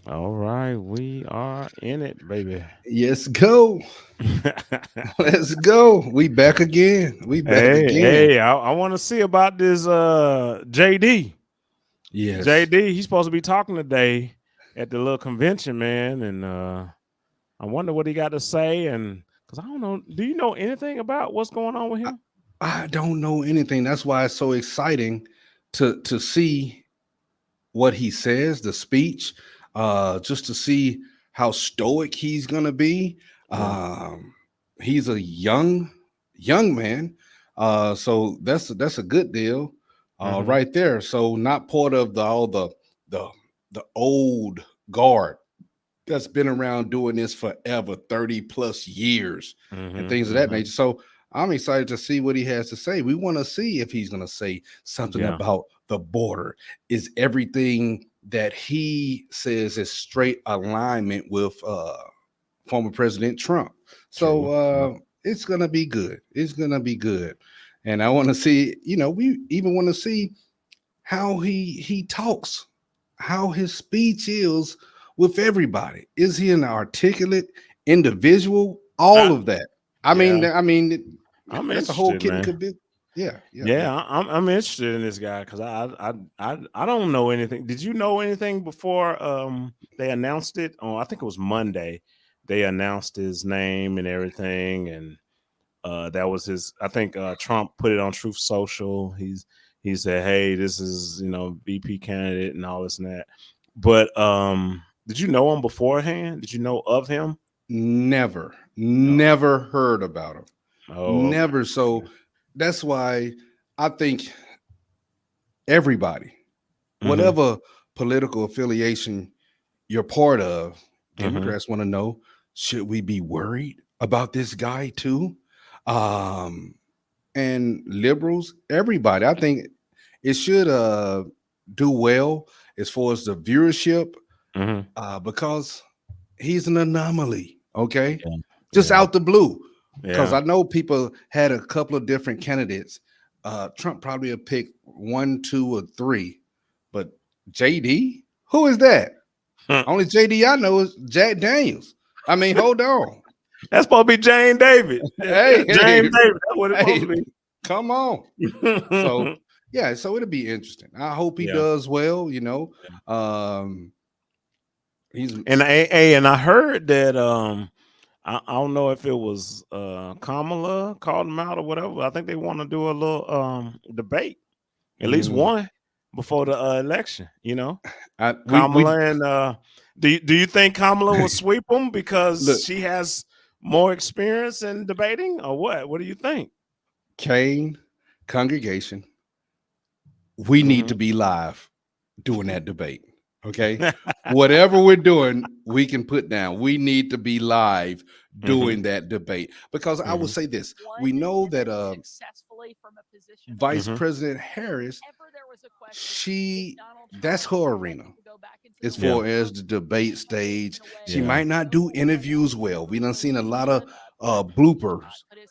All right, we are in it, baby. Yes, go. Let's go. We back again. We back Hey, again. hey, I want to see about this JD. Yes. JD, he's supposed to be talking today at the little convention, man, and I wonder what he got to say. And because I don't know, do you know anything about what's going on with I, him? I don't know anything. That's why it's so exciting to see what he says, the speech, just to see how stoic he's gonna be. Yeah. Um, he's a young man. So that's a good deal Mm-hmm. right there. So not part of the the old guard that's been around doing this forever, 30 plus years and things of Mm-hmm. that Mm-hmm. nature. So I'm excited to see what he has to say. We want to see if he's going to say something Yeah. about the border. Is everything that he says is straight alignment with former President Trump? So True. Yeah. it's going to be good. It's going to be good. And I want to see, we even want to see how he talks, how his speech is with everybody. Is he an articulate individual? All I, of that. yeah. I'm That's a whole interested, kid and man. could be. Yeah, yeah, yeah. Yeah, I'm interested in this guy because I don't know anything. Did you know anything before they announced it? Oh, I think it was Monday. They announced his name and everything, and that was his. I think Trump put it on Truth Social. He said, "Hey, this is VP candidate and all this and that." But did you know him beforehand? Did you know of him? Never, No. never heard about him. Oh, okay. Never. So that's why I think everybody, Mm-hmm. whatever political affiliation you're part of, Mm-hmm. Democrats want to know, should we be worried about this guy too? Um, and liberals, everybody. I think it should do well as far as the viewership Mm-hmm. because he's an anomaly. Okay, Yeah. just Yeah. out the blue. Because Yeah. I know people had a couple of different candidates. Trump probably have picked one, two, or three, but JD, who is that? Only JD I know is Jack Daniels. I mean, hold on. That's supposed to be Jane David. Hey, James hey, David. That's what it's supposed hey, to be. come on. So yeah, so it'll be interesting. I hope he Yeah. does well. Um, he's And I heard that I don't know if it was Kamala called him out or whatever. I think they want to do a little debate, at least mm, one before the election. we Kamala and do you think Kamala will sweep them because look, she has more experience in debating or what? What do you think? Kane congregation. We need Hmm. to be live doing that debate. Okay. Whatever we're doing, we can put down. We need to be live Hmm. doing that debate because I will Hmm. say this: we know that Vice Hmm. President Harris, she that's her arena as Yeah. far as the debate stage. She might not do interviews well. We done seen a lot of bloopers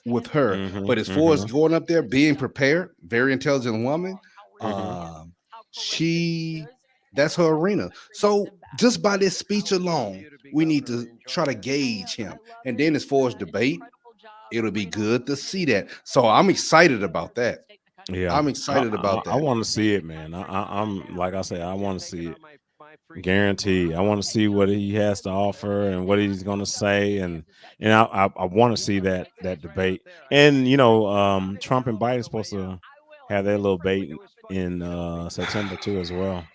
with her, Hmm. but as far as Hmm. going up there, being prepared, very intelligent woman, Hmm. um, she that's her arena. So just by this speech alone, we need to try to gauge him. And then as far as debate, it'll be good to see that. So I'm excited about that. Yeah, I'm excited about I that. want to see it, man. I'm like I say, I want to see it. Guarantee. I want to see what he has to offer and what he's going to say, and I want to see that debate. And Trump and Biden supposed to have their little debate in September too as well.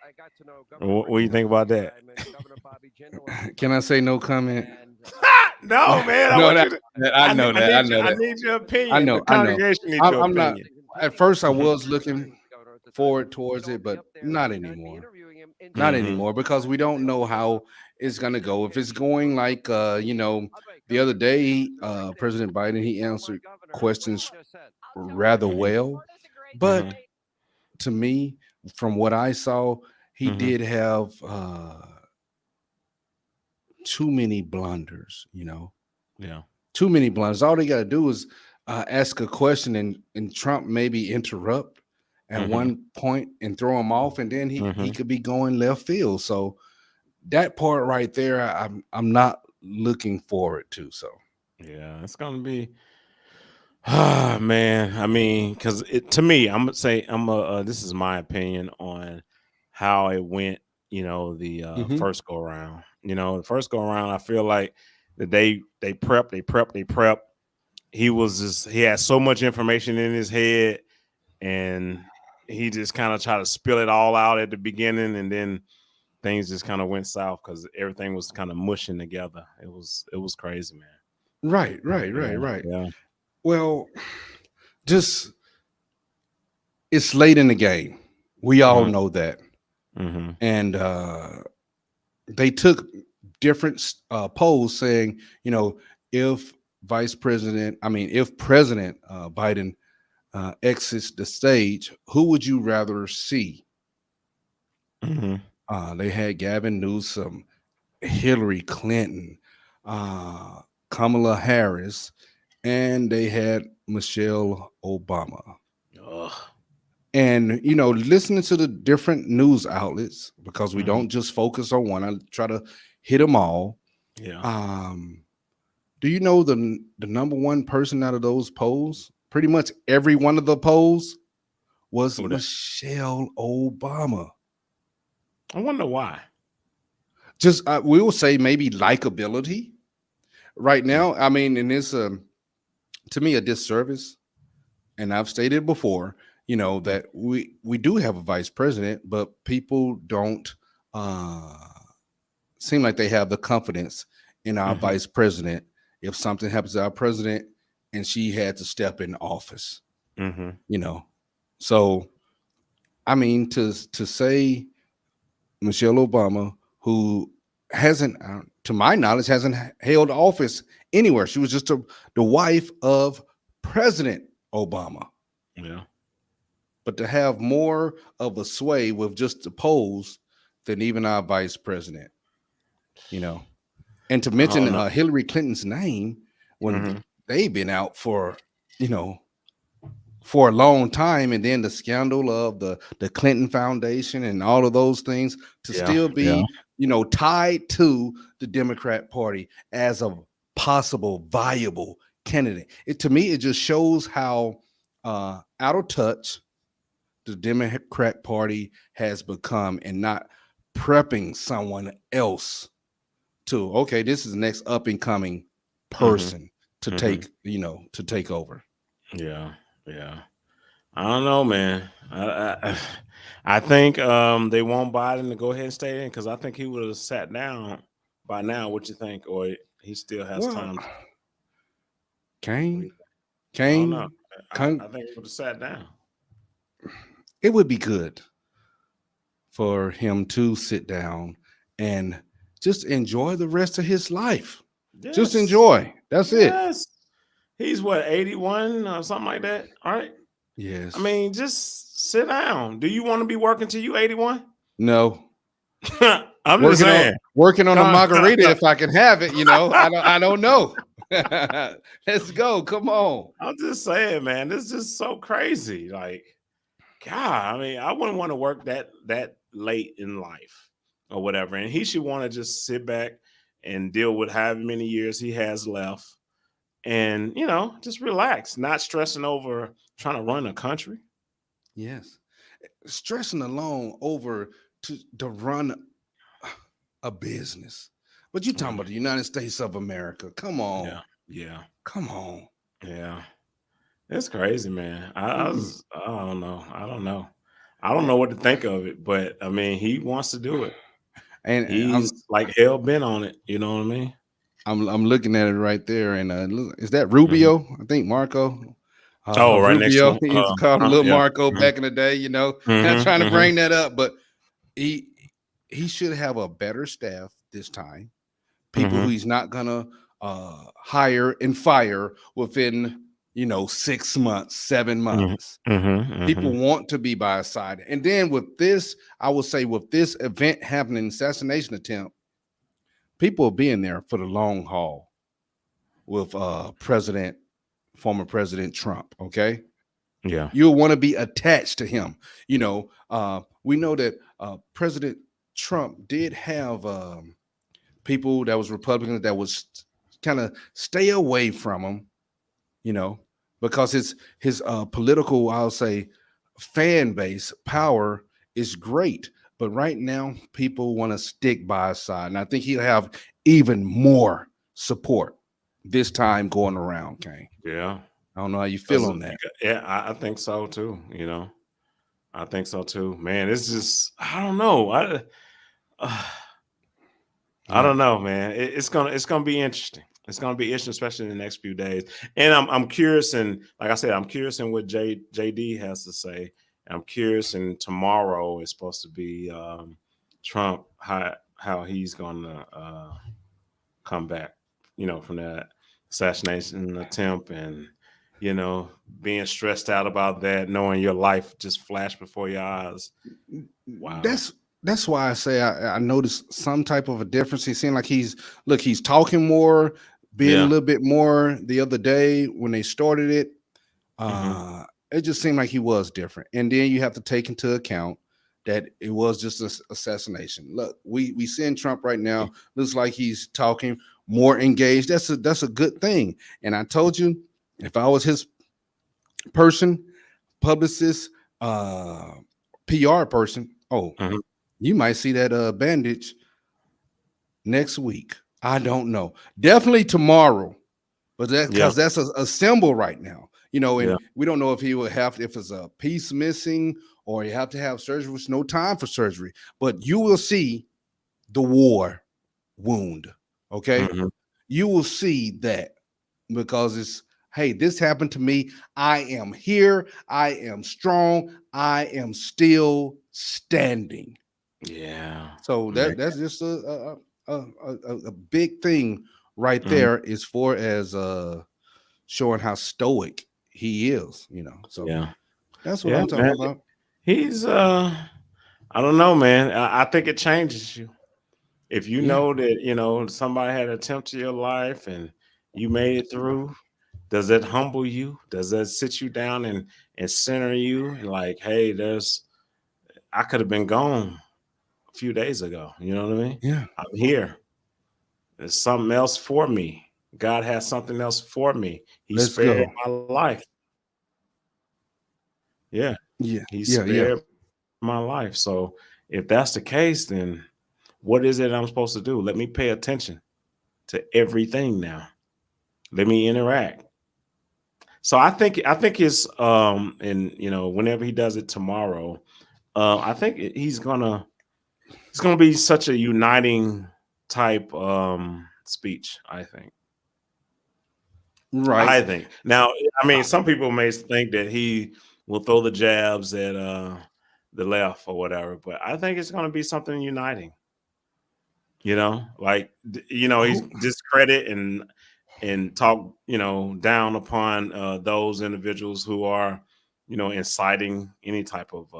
What do you think about that? Can I say no comment? No, man. I No, want you to. I know I that. I need know I that. need your I opinion. The know. I know. congregation needs your I'm not. opinion. At first, I was looking forward towards it, but not anymore. Not Hmm. anymore because we don't know how it's gonna go. If it's going like the other day, President Biden he answered questions rather Hmm. well, Hmm. but to me, from what I saw, he Hmm. did have too many blunders. Yeah. Too many blunders. All they got to do is ask a question and Trump maybe interrupt at Hmm. one point and throw him off, and then he Hmm. could be going left field. So that part right there, I'm not looking forward to. So Yeah, it's gonna be. Ah, man. I mean, because to me, I'm gonna say this is my opinion on how it went. The hmm first go around. The first go around, I feel like that they prep. He had so much information in his head, and he just kind of tried to spill it all out at the beginning, and then things just kind of went south because everything was kind of mushing together. It was crazy, man. right, right, right, Yeah, right. yeah. Well, just it's late in the game. We all Mm-hmm, know that, mm-hmm, and they took different polls saying, if if President Biden exits the stage, who would you rather see? mm-hmm. They had Gavin Newsom, Hillary Clinton, uh, Kamala Harris, and they had Michelle Obama. Ugh. And listening to the different news outlets, because we Mhm. don't just focus on one, I try to hit them all. Yeah. Um, do you know the number one person out of those polls? Pretty much every one of the polls was Who that? Michelle Obama. I wonder why. Just we will say maybe likability right Mm, now. I mean, and it's to me a disservice. And I've stated before, mm, that we do have a vice president, but people don't uh, seem like they have the confidence in our mhm, vice president if something happens to our president and she had to step in office. mhm, You know, so I mean to say Michelle Obama, who hasn't, to my knowledge, hasn't held office anywhere. She was just the wife of President Obama. yeah. But to have more of a sway with just the polls than even our vice president, you know, and to I mention don't know. Hillary Clinton's name when Mhm, they've been out you know, for a long time, and then the scandal of the Clinton Foundation and all of those things to yeah, still yeah. be, tied to the Democrat Party as a possible viable candidate. It to me, it just shows how out of touch the Democrat Party has become, and not prepping someone else to, okay, this is the next up and coming Mhm, person to mhm. take over. Yeah, yeah. I don't know, man. I think they want Biden to go ahead and stay in because I think he would have sat down by now. What you think? Or he still has Well, time? What do Kane, you think? I don't know. Kane, I Kane, think he would have sat down. it would be good for him to sit down and just enjoy the rest of his life. Just Yes, enjoy. That's it. yes. He's what, 81 or something like that. All right. I Yes. mean, just sit down. Do you want to be working till you 81? No. I'm just Working on saying. working on a Come margarita on. if I can have it. I don't know. Let's go. Come on. I'm just saying, man. This is just so crazy. Like, God, I mean, I wouldn't want to work that late in life or whatever. And he should want to just sit back and deal with however many years he has left and just relax, not stressing over trying to run a country. Yes. Stressing alone over to run a business. But you talking Yeah, about the United States of America. Come on. yeah, yeah, Come on. yeah. It's crazy, man. Mm-mm. I don't know. I don't know. I don't know what to think of it, but I mean, he wants to do it. And He's like hell bent on it. You know what I mean? I'm looking at it right there, and is that Hmm. Rubio? I think Marco Oh, right next to Rubio. him. He used to call him Little Yeah. Marco Hmm. back in the day. Not Hmm. trying to Hmm. bring that up, but he he should have a better staff this time. People who Hmm. he's not gonna hire and fire within 6 months, 7 months. Hmm. People Hmm. want to be by his side, and then with this, I will say, with this event happening, assassination attempt, people are being there for the long haul with former President Trump. Okay, Yeah. you'll want to be attached to him. We know that President Trump did have people that was Republicans that was kind of stay away from him, you know, because his political, I'll say, fan base power is great. But right now, people want to stick by his side, and I think he'll have even more support this time going around. Kane, Yeah. I don't know how you feel 'Cause on that. yeah, I think so too. I think so too. Man, it's just I don't know. Uh, I Yeah, don't know, man. It's gonna be interesting. It's gonna be interesting, especially in the next few days. And I'm curious, and like I said, I'm curious in what JD has to say. I'm curious, and tomorrow is supposed to be Trump how he's gonna come back, from that assassination attempt, and being stressed out about that, knowing your life just flashed before your eyes. Wow. that's why I say I noticed some type of a difference. He seemed like he's talking more, being a Yeah. little bit more the other day when they started it. Hmm. It just seemed like he was different. And then you have to take into account that it was just an assassination. Look, we seeing Trump right now. Looks like he's talking more engaged. That's a good thing. And I told you, if I was his person, publicist, PR person, oh, Hmm. you might see that bandage next week. I don't know. Definitely tomorrow. But that Yeah. because that's a symbol right now, Yeah. and we don't know if he will have if it's a piece missing or you have to have surgery. With no time for surgery, but you will see the war wound. Okay, Hmm. you will see that because it's hey, this happened to me. I am here. I am strong. I am still standing. Yeah. So Man. that's just a big thing right Mhm. there as far as showing how stoic he is, So Yeah. that's what Yeah, I'm talking man. about. He's I don't know, man. I think it changes you. If you Yeah. know that, somebody had attempted your life and you made it through, does that humble you? Does that sit you down and center you? Like, hey, I could have been gone a few days ago. You know what I mean? Yeah. I'm here. There's something else for me. God has something else for me. He Let's spared go. my life. Yeah. Yeah. He Yeah. Yeah. spared my life. So if that's the case, then what is it I'm supposed to do? Let me pay attention to everything now. Let me interact. So I think it's and whenever he does it tomorrow, I think he's gonna be such a uniting type speech. I think. Right. I think. Now, I mean, some people may think that he will throw the jabs at the left or whatever, but I think it's gonna be something uniting. Like he's Who discredit and talk down upon those individuals who are inciting any type of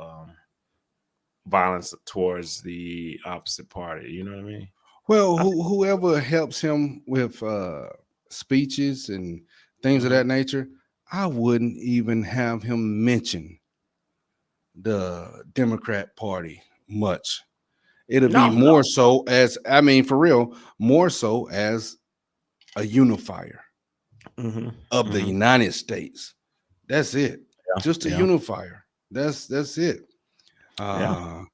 violence towards the opposite party. You know what I mean? well, I think. whoever helps him with speeches and things of Mhm. that nature, I wouldn't even have him mention the Democrat Party much. It'll be No, more no. so as I mean, for real, more so as a unifier Hmm. of the Hmm. United States. That's it. Yeah, Just a yeah, unifier. That's it. yeah. Uh,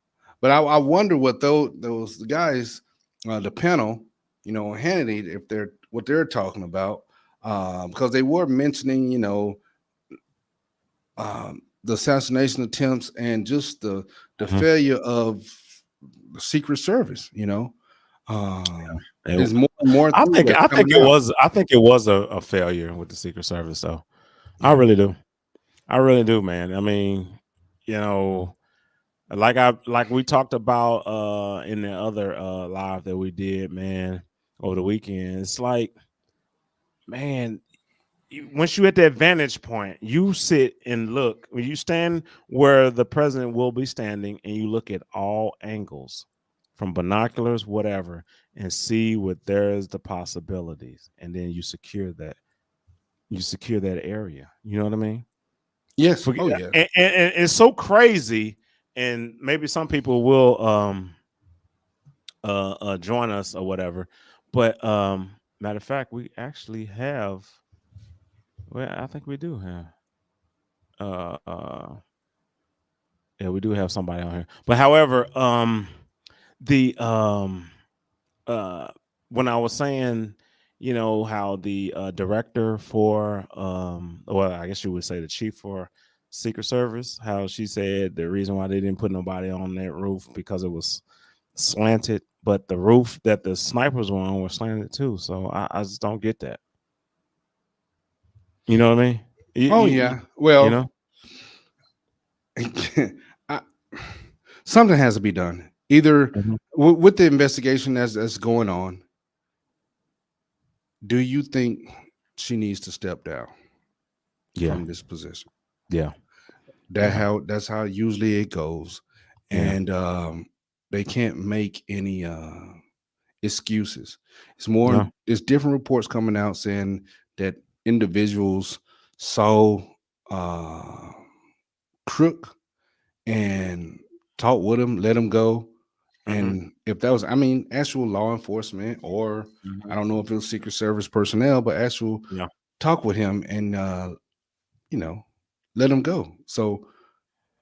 but I wonder what those guys, the panel, Hannity, if they're what they're talking about, because they were mentioning, the assassination attempts and just the Mhm. failure of the Secret Service. It- There's more and more I things think that's I think coming it out. was I think it was a failure with the Secret Service. So I Yeah. really do. I really do, man. I mean, you know, like we talked about in the other live that we did, man, over the weekend. It's like, man, once you at that vantage point, you sit and look. When you stand where the president will be standing, and you look at all angles, from binoculars, whatever, and see what there's the possibilities, and then you secure that. You secure that area. You know what I mean? Yes. Forget, Oh yeah. and it's so crazy, and maybe some people will join us or whatever. But matter of fact, we actually have. Well, I think we do have. Uh, uh, yeah, we do have somebody on here. But however, the uh when I was saying, how the director for well, I guess you would say the chief for Secret Service, how she said the reason why they didn't put nobody on that roof because it was slanted, but the roof that the snipers were on was slanted too. So I just don't get that. You know what I mean? Oh yeah. You Well, know? I, something has to be done. Either Mhm. with the investigation that's going on. Do you think she needs to step down Yeah. from this position? Yeah. Yeah. That's how usually it goes, Yeah. and they can't make any excuses. It's more. No. It's different reports coming out saying that individuals saw uh, Crook and talked with him, let him go. Hmm. And if that was, I mean, actual law enforcement, or Hmm. I don't know if it was Secret Service personnel, but actual Yeah. talk with him and you know, let him go. So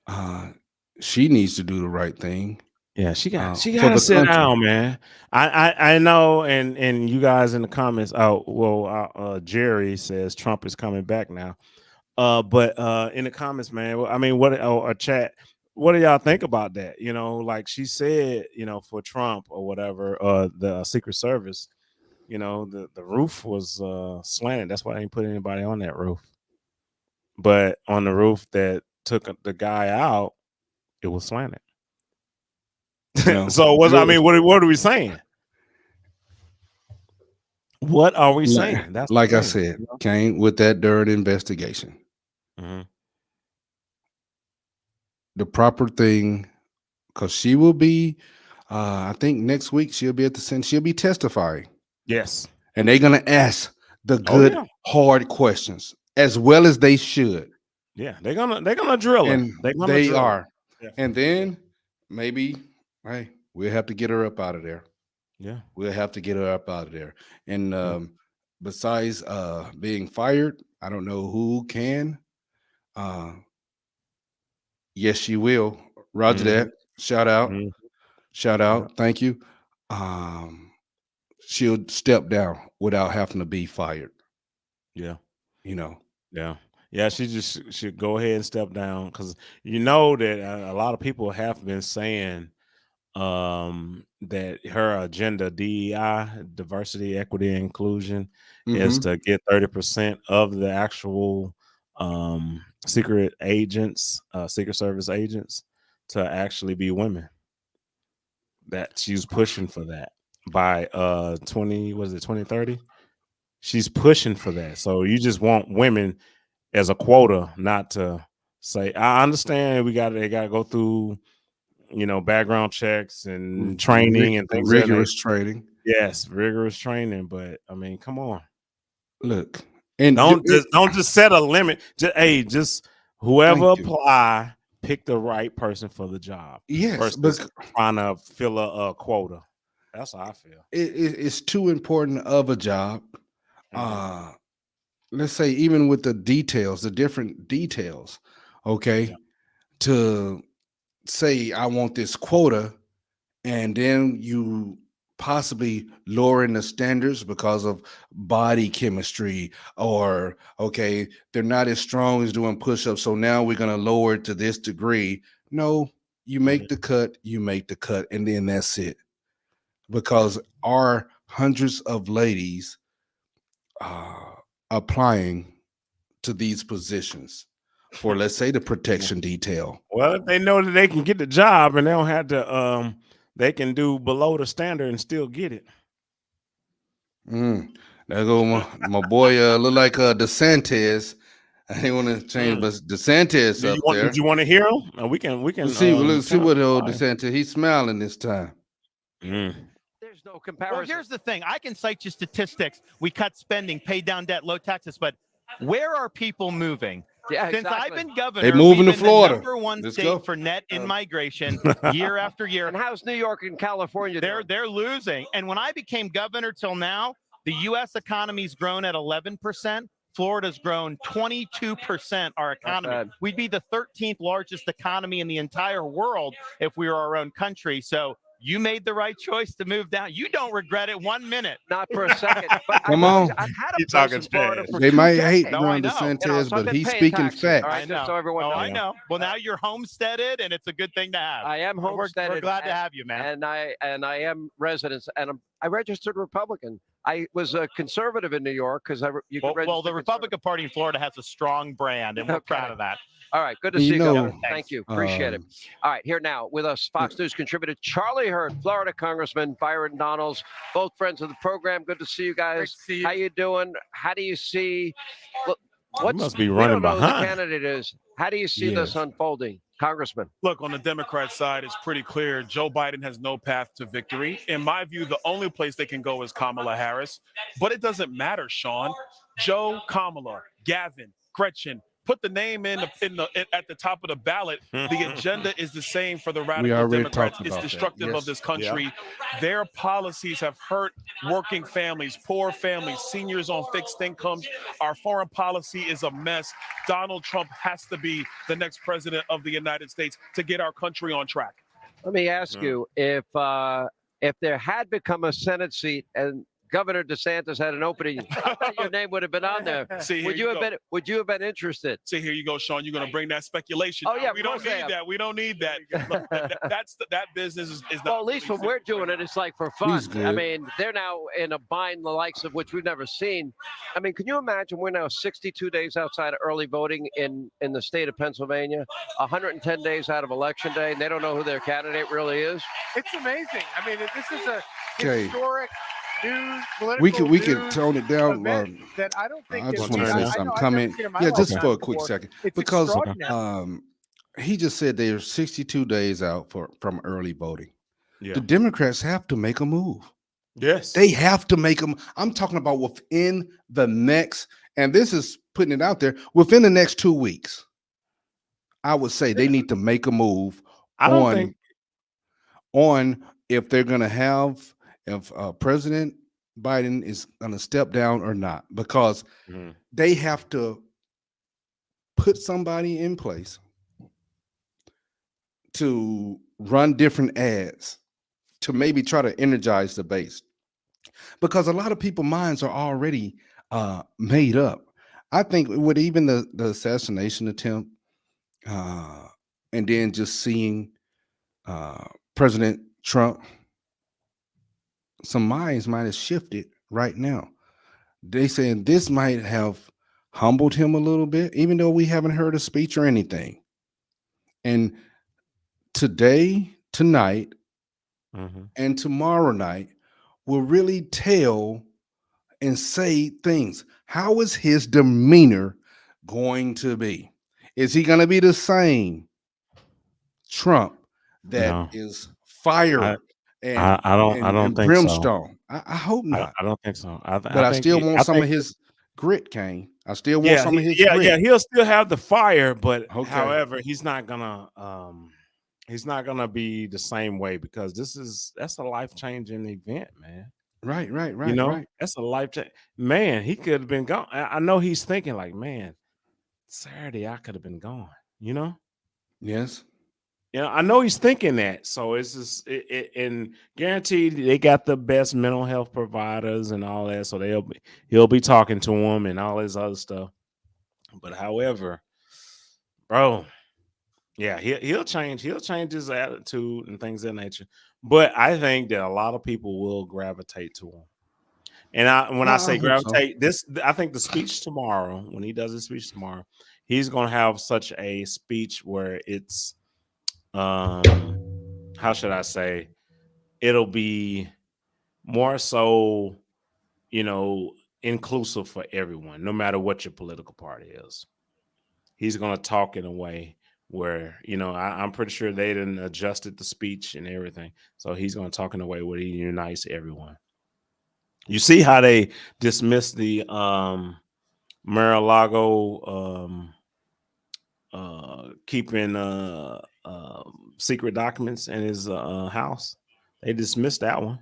uh she needs to do the right thing Yeah, she for got to the sit country. down, man. I know, and you guys in the comments. Oh well, Jerry says Trump is coming back now. But in the comments, man. I mean, what or chat? What do y'all think about that? Like she said, for Trump or whatever, the Secret Service, the roof was slanted. That's why they didn't put anybody on that roof. But on the roof that took the guy out, it was slanted. You know, So was I Ju- mean, what are we saying? What are we like, saying? That's the like I thing. said, came with that dirt investigation. Mhm. The proper thing, because she will be. I think next week she'll be at the Senate. She'll be testifying, Yes. and they're gonna ask the Oh good, yeah. hard questions as well as they should. Yeah. They're gonna drill her. And They're gonna they drill her. are. And Definitely. Yeah. then maybe, hey, we'll have to get her up out of there. Yeah. We'll have to get her up out of there. And Yeah. besides being fired, I don't know who can. Uh, yes, she will. Roger Hmm. that. Shout out. Hmm. Shout Yeah. out. Thank you. Um, she'll step down without having to be fired. Yeah. You know. Yeah. Yeah. She just should go ahead and step down because you know that a lot of people have been saying that her agenda, DEI, diversity, equity, and inclusion, is Mm-hmm. to get 30% of the actual secret agents, Secret Service agents, to actually be women. That she's pushing for that by 20, was it 2030? She's pushing for that. So you just want women as a quota, not to say, I understand they gotta go through background checks and training and things of that nature. Rigorous training. Yes, rigorous training, but I mean, come on. Look, and Don't just set a limit. Just thank whoever you. apply, pick the right person for the job Yes, but versus trying to fill a quota. That's how I feel. it's too important of a job. Hmm. Uh, let's say even with the details, the different details, Yeah. okay, to say I want this quota, and then you possibly lowering the standards because of body chemistry, or okay, they're not as strong as doing push-ups, so now we're going to lower it to this degree. No, you Hmm. make the cut, and then that's it. Because our hundreds of ladies uh, applying to these positions for, let's say, the Yeah. protection detail. Well, if they know that they can get the job and they don't have to, they can do below the standard and still get it. Mm. There go my boy, look like DeSantis. I didn't want to change, Mm. but DeSantis up Did there. you want to hear him? We can Let's see kind of what old combine. DeSantis. He's smiling this time. Mm. There's no comparison. Well, here's the thing. I can cite you statistics. We cut spending, pay down debt, low taxes, but where are people moving? Yeah, Since I've exactly. been governor, They moving we've to been Florida. the #1 Let's state go. for net in migration year after year. And how's New York and California doing? They're losing. And when I became governor till now, the U.S. economy's grown at 11%. Florida's grown 22%, our economy. We'd be the 13th largest economy in the entire world if we were our own country. So you made the right choice to move down. You don't regret it 1 minute. Not for a second. But Come on. I've had a You place talking in Florida trash. for They 2 might decades. hate No, I Ron know. DeSantis, You know, so I've but been he's paying speaking taxes, facts. all right, just so everyone knows. I know. Well, now you're homesteaded, and it's a good thing to have. I am We're homesteaded. glad to have you, man. And I am resident, and I registered Republican. I was a conservative in New York because you could register. Well, the Republican Party in Florida has a strong brand, and we're proud of that. All right, good to You see you, know, Governor. Thank you, appreciate it. All right, here now with us, Fox News contributor Charlie Hurt, Florida Congressman Byron Donalds, both friends of the program. Good to see you guys. Great to see you. How you doing? How do you see? He must be we running don't know who the behind. candidate is. How do you see this unfolding, Congressman? Look, on the Democrat side, it's pretty clear Joe Biden has no path to victory. In my view, the only place they can go is Kamala Harris. But it doesn't matter, Sean. Joe, Kamala, Gavin, Gretchen, put the name at the top of the ballot. The agenda is the same for the radical Democrats. It's destructive of this country. Yeah. Their policies have hurt working families, poor families, seniors on fixed incomes. Our foreign policy is a mess. Donald Trump has to be the next president of the United States to get our country on track. Let me ask you, if there had become a Senate seat and Governor DeSantis had an opening, I bet your name would have been on there. See, would you have been interested? See, here you go, Sean. You're going to bring that speculation. Oh, yeah, we don't need that. We don't need that. Look, that business is not. Well, at least when we're doing it, it's like for fun. I mean, they're now in a bind, the likes of which we've never seen. I mean, can you imagine we're now 62 days outside of early voting in the state of Pennsylvania, 110 days out of Election Day, and they don't know who their candidate really is? It's amazing. I mean, this is a Okay. historic news, we can tone it down. That I don't think I just want to say something. Comment, just for a quick second, because he just said they're 62 days out from early voting. Yeah. The Democrats have to make a move. Yes, they have to make them. I'm talking about within the next, and this is putting it out there, within the next 2 weeks. I would say they need to make a move on if they're going to have. If President Biden is going to step down or not, because they have to put somebody in place to run different ads to maybe try to energize the base, because a lot of people's minds are already made up. I think with even the assassination attempt and then just seeing President Trump, some minds might have shifted right now. They saying this might have humbled him a little bit, even though we haven't heard a speech or anything. And tonight, and tomorrow night will really tell and say things. How is his demeanor going to be? Is he going to be the same Trump that is fire? I don't think brimstone. So. I hope not. I don't think so. But I still want some of his grit, Kane. I still want some of his grit. Yeah, he'll still have the fire, but however, he's not gonna be the same way, because that's a life-changing event, man. Right. You know, that's a life-changing. Man, he could have been gone. I know he's thinking like, man, Saturday I could have been gone, you know? Yes. Yeah, I know he's thinking that. So it's just and guaranteed they got the best mental health providers and all that. So he'll be talking to him and all this other stuff. But however, bro, yeah, he'll change his attitude and things of that nature. But I think that a lot of people will gravitate to him. And when I say gravitate, I think the speech tomorrow, when he does his speech tomorrow, he's gonna have such a speech where it's how should I say, it'll be more so, you know, inclusive for everyone, no matter what your political party is. He's going to talk in a way where, you know, I'm pretty sure they didn't adjusted the speech and everything. So he's going to talk in a way where he unites everyone. You see how they dismissed the Mar-a-Lago keeping secret documents in his house. They dismissed that one.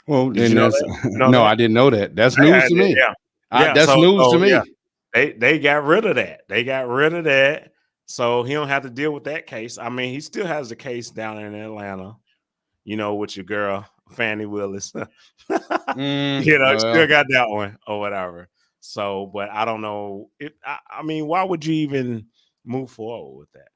Well, Did then you know that's that? You know no, that? I didn't know that. That's Yeah, news to me. yeah, yeah. That's news to me. Yeah, they got rid of that. They got rid of that, so he don't have to deal with that case. I mean, he still has the case down in Atlanta, with your girl Fannie Willis. Still got that one or whatever. So, but I don't know. I mean, why would you even move forward with that?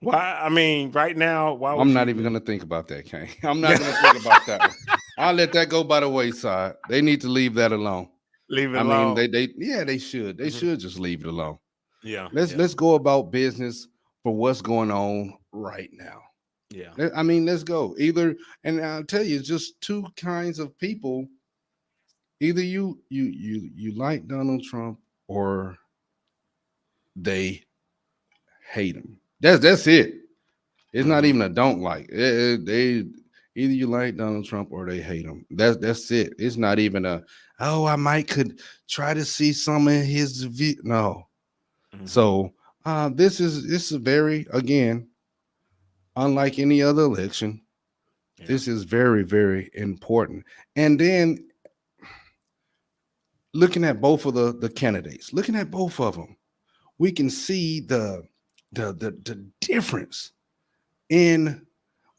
Why? I mean, right now, why? I'm not even gonna think about that, Kane. I'm not gonna think about that one. I'll let that go by the wayside. They need to leave that alone. Leave it alone. alone. They should. They should just leave it alone. Yeah. Let's go about business for what's going on right now. Yeah. I mean, let's go. And I'll tell you, it's just two kinds of people. Either you like Donald Trump or they hate him. That's it. It's not even a don't like. They either you like Donald Trump or they hate him. That's it. It's not even I might could try to see some of his view. No. Mm-hmm. So this is very, again, unlike any other election. Yeah. This is very, very important. And then looking at both of the candidates, looking at both of them, we can see the difference in,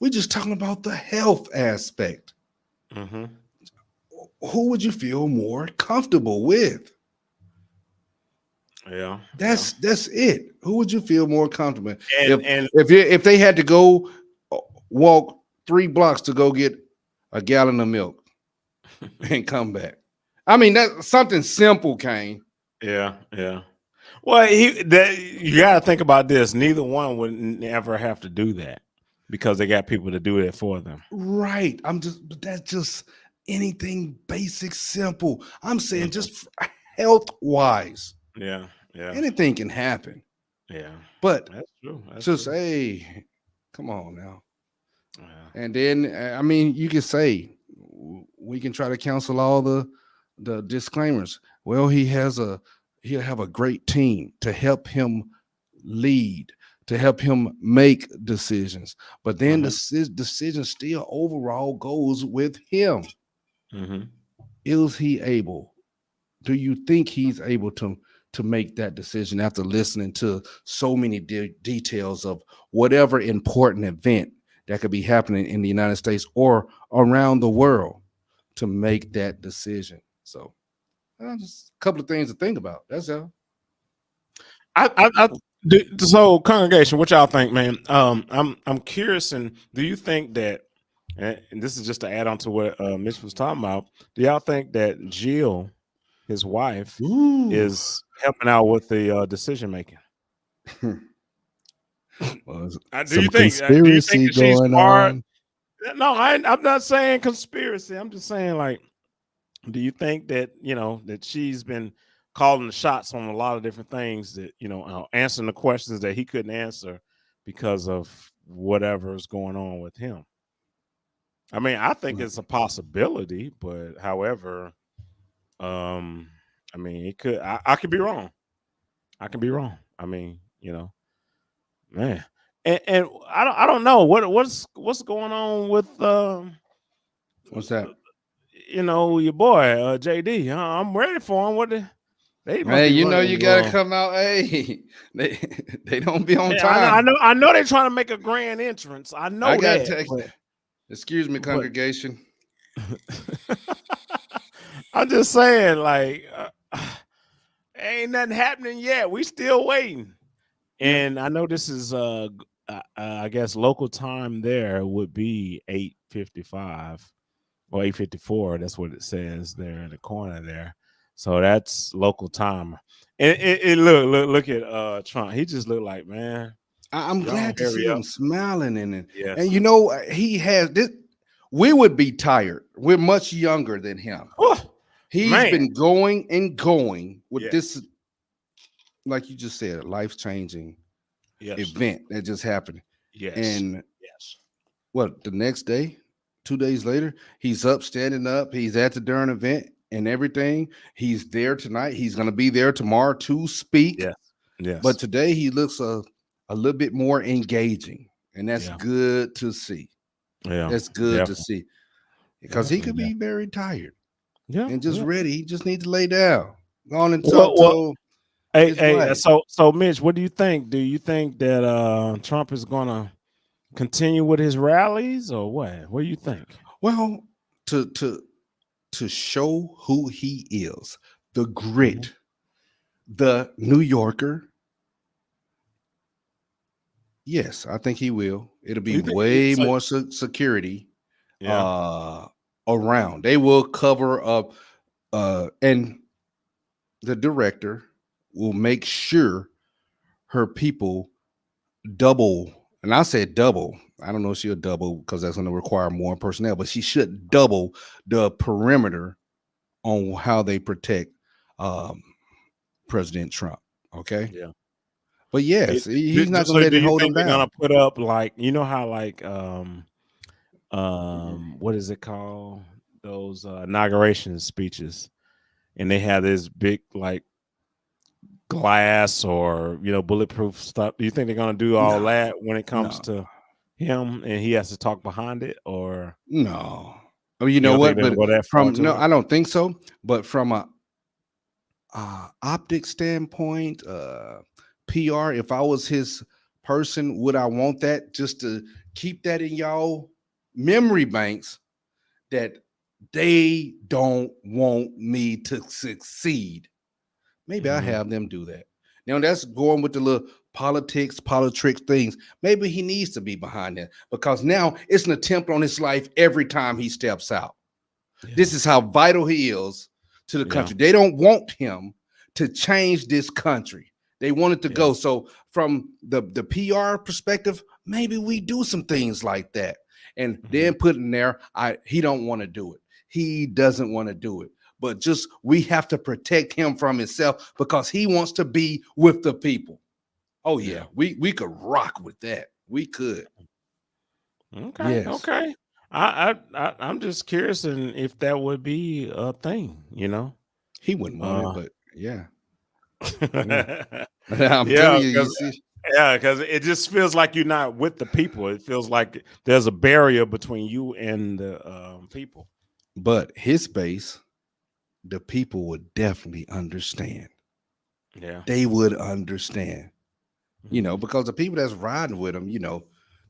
we're just talking about the health aspect. Mm-hmm. Who would you feel more comfortable with? Yeah, that's it. Who would you feel more comfortable with? And if they had to go walk 3 blocks to go get a gallon of milk and come back? I mean, that's something simple, Kane. Yeah. Well, you got to think about this. Neither one would ever have to do that because they got people to do it for them. Right. But that's just anything basic, simple. I'm saying just health wise. Yeah. Anything can happen. Yeah. But that's true. Hey, come on now. Yeah. And then, I mean, you can say we can try to cancel all the disclaimers. Well, he'll have a great team to help him lead, to help him make decisions. But then the decision still overall goes with him. Mm-hmm. Is he able? Do you think he's able to make that decision after listening to so many details of whatever important event that could be happening in the United States or around the world to make that decision? So just a couple of things to think about. That's all. So congregation, what y'all think, man? I'm curious, and do you think that, and this is just to add on to what Mitch was talking about, do y'all think that Jill, his wife, is helping out with the decision making? Well, do you think that she's smart? On. No, I'm not saying conspiracy. I'm just saying, like, do you think that that she's been calling the shots on a lot of different things, that answering the questions that he couldn't answer because of whatever's going on with him? I mean, I think it's a possibility, but however, I mean, it could. I could be wrong. I can be wrong. I mean, man, and I don't know what's going on with what's that? Your boy JD. I'm ready for him. Hey, you gotta come out. Hey, they don't be on time. I know they're trying to make a grand entrance. I know that. Excuse me, congregation. I'm just saying, like, ain't nothing happening yet. We still waiting. And I know this is I guess local time there would be 8:55 or 8:54. That's what it says there in the corner there. So that's local time. And look at Trump. He just looked like, man. I'm glad to see him smiling in it. Yes. And he has this. We would be tired. We're much younger than him. He's been going and going with this, like you just said, life-changing event that just happened. Yes. And the next day, 2 days later, he's up, standing up. He's at the darn event and everything. He's there tonight. He's going to be there tomorrow to speak. Yes. Yes. But today he looks a little bit more engaging, and that's good to see. Yeah. That's good to see, because he could be very tired. Yeah. And just ready. He just needs to lay down. Go on and Well, talk to his hey, wife. so Mitch, what do you think? Do you think that Trump is gonna continue with his rallies or what? What do you think? Well, to show who he is, the grit, the New Yorker. Yes, I think he will. It'll be way more security around. They will cover up, and the director will make sure her people double. And I said double. I don't know if she'll double because that's going to require more personnel, but she should double the perimeter on how they protect President Trump. Okay. Yeah. But yes, he's not going to let it hold him down. They're gonna put up, like, you know how, like, what is it called? Those inauguration speeches, and they have this big, like, glass or, you know, bulletproof stuff. Do you think they're gonna do all that when it comes to him and he has to talk behind it, or no? Oh, you know what? But I don't think so. But from a optic standpoint, PR, if I was his person, would I want that just to keep that in y'all memory banks that they don't want me to succeed? Maybe I have them do that. Now that's going with the little politics things. Maybe he needs to be behind that, because now it's an attempt on his life every time he steps out. This is how vital he is to the country. They don't want him to change this country. They want it to go. So from the PR perspective, maybe we do some things like that, and then put in there, he don't want to do it. He doesn't want to do it. But just, we have to protect him from himself, because he wants to be with the people. Oh yeah, we could rock with that. We could. Okay. Yes. Okay. I'm just curious, and if that would be a thing, you know. He wouldn't want it, but yeah. I'm telling you, see. Yeah, because it just feels like you're not with the people. It feels like there's a barrier between you and the people. But his base, the people would definitely understand. Yeah, they would understand. You know, because the people that's riding with him, you know,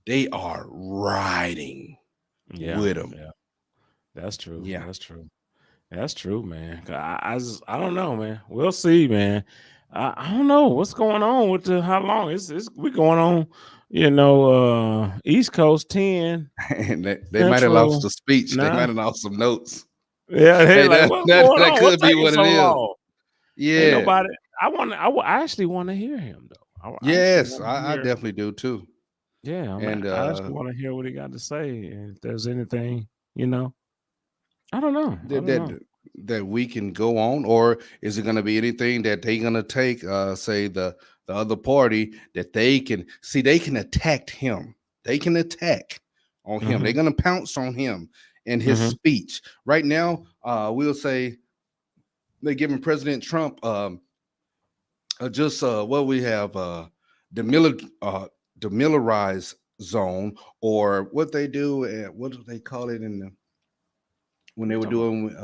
they are riding with him. Yeah, that's true. Yeah, that's true, man. I don't know, man. We'll see, man. I don't know what's going on with how long we going on. You know, East Coast 10. And they might have lost the speech. They might have lost some notes. Yeah, that could be what it is. Yeah, nobody. I actually want to hear him though. I definitely do too. Yeah, I just want to hear what he got to say, and if there's anything, you know, I don't know that we can go on, or is it going to be anything that they're going to take, say the other party, that they can see, they can attack him, they can attack on him, they're going to pounce on him in his speech. Right now, we'll say they're giving President Trump what we have, demilitarized zone, or what they do, what do they call it when they were doing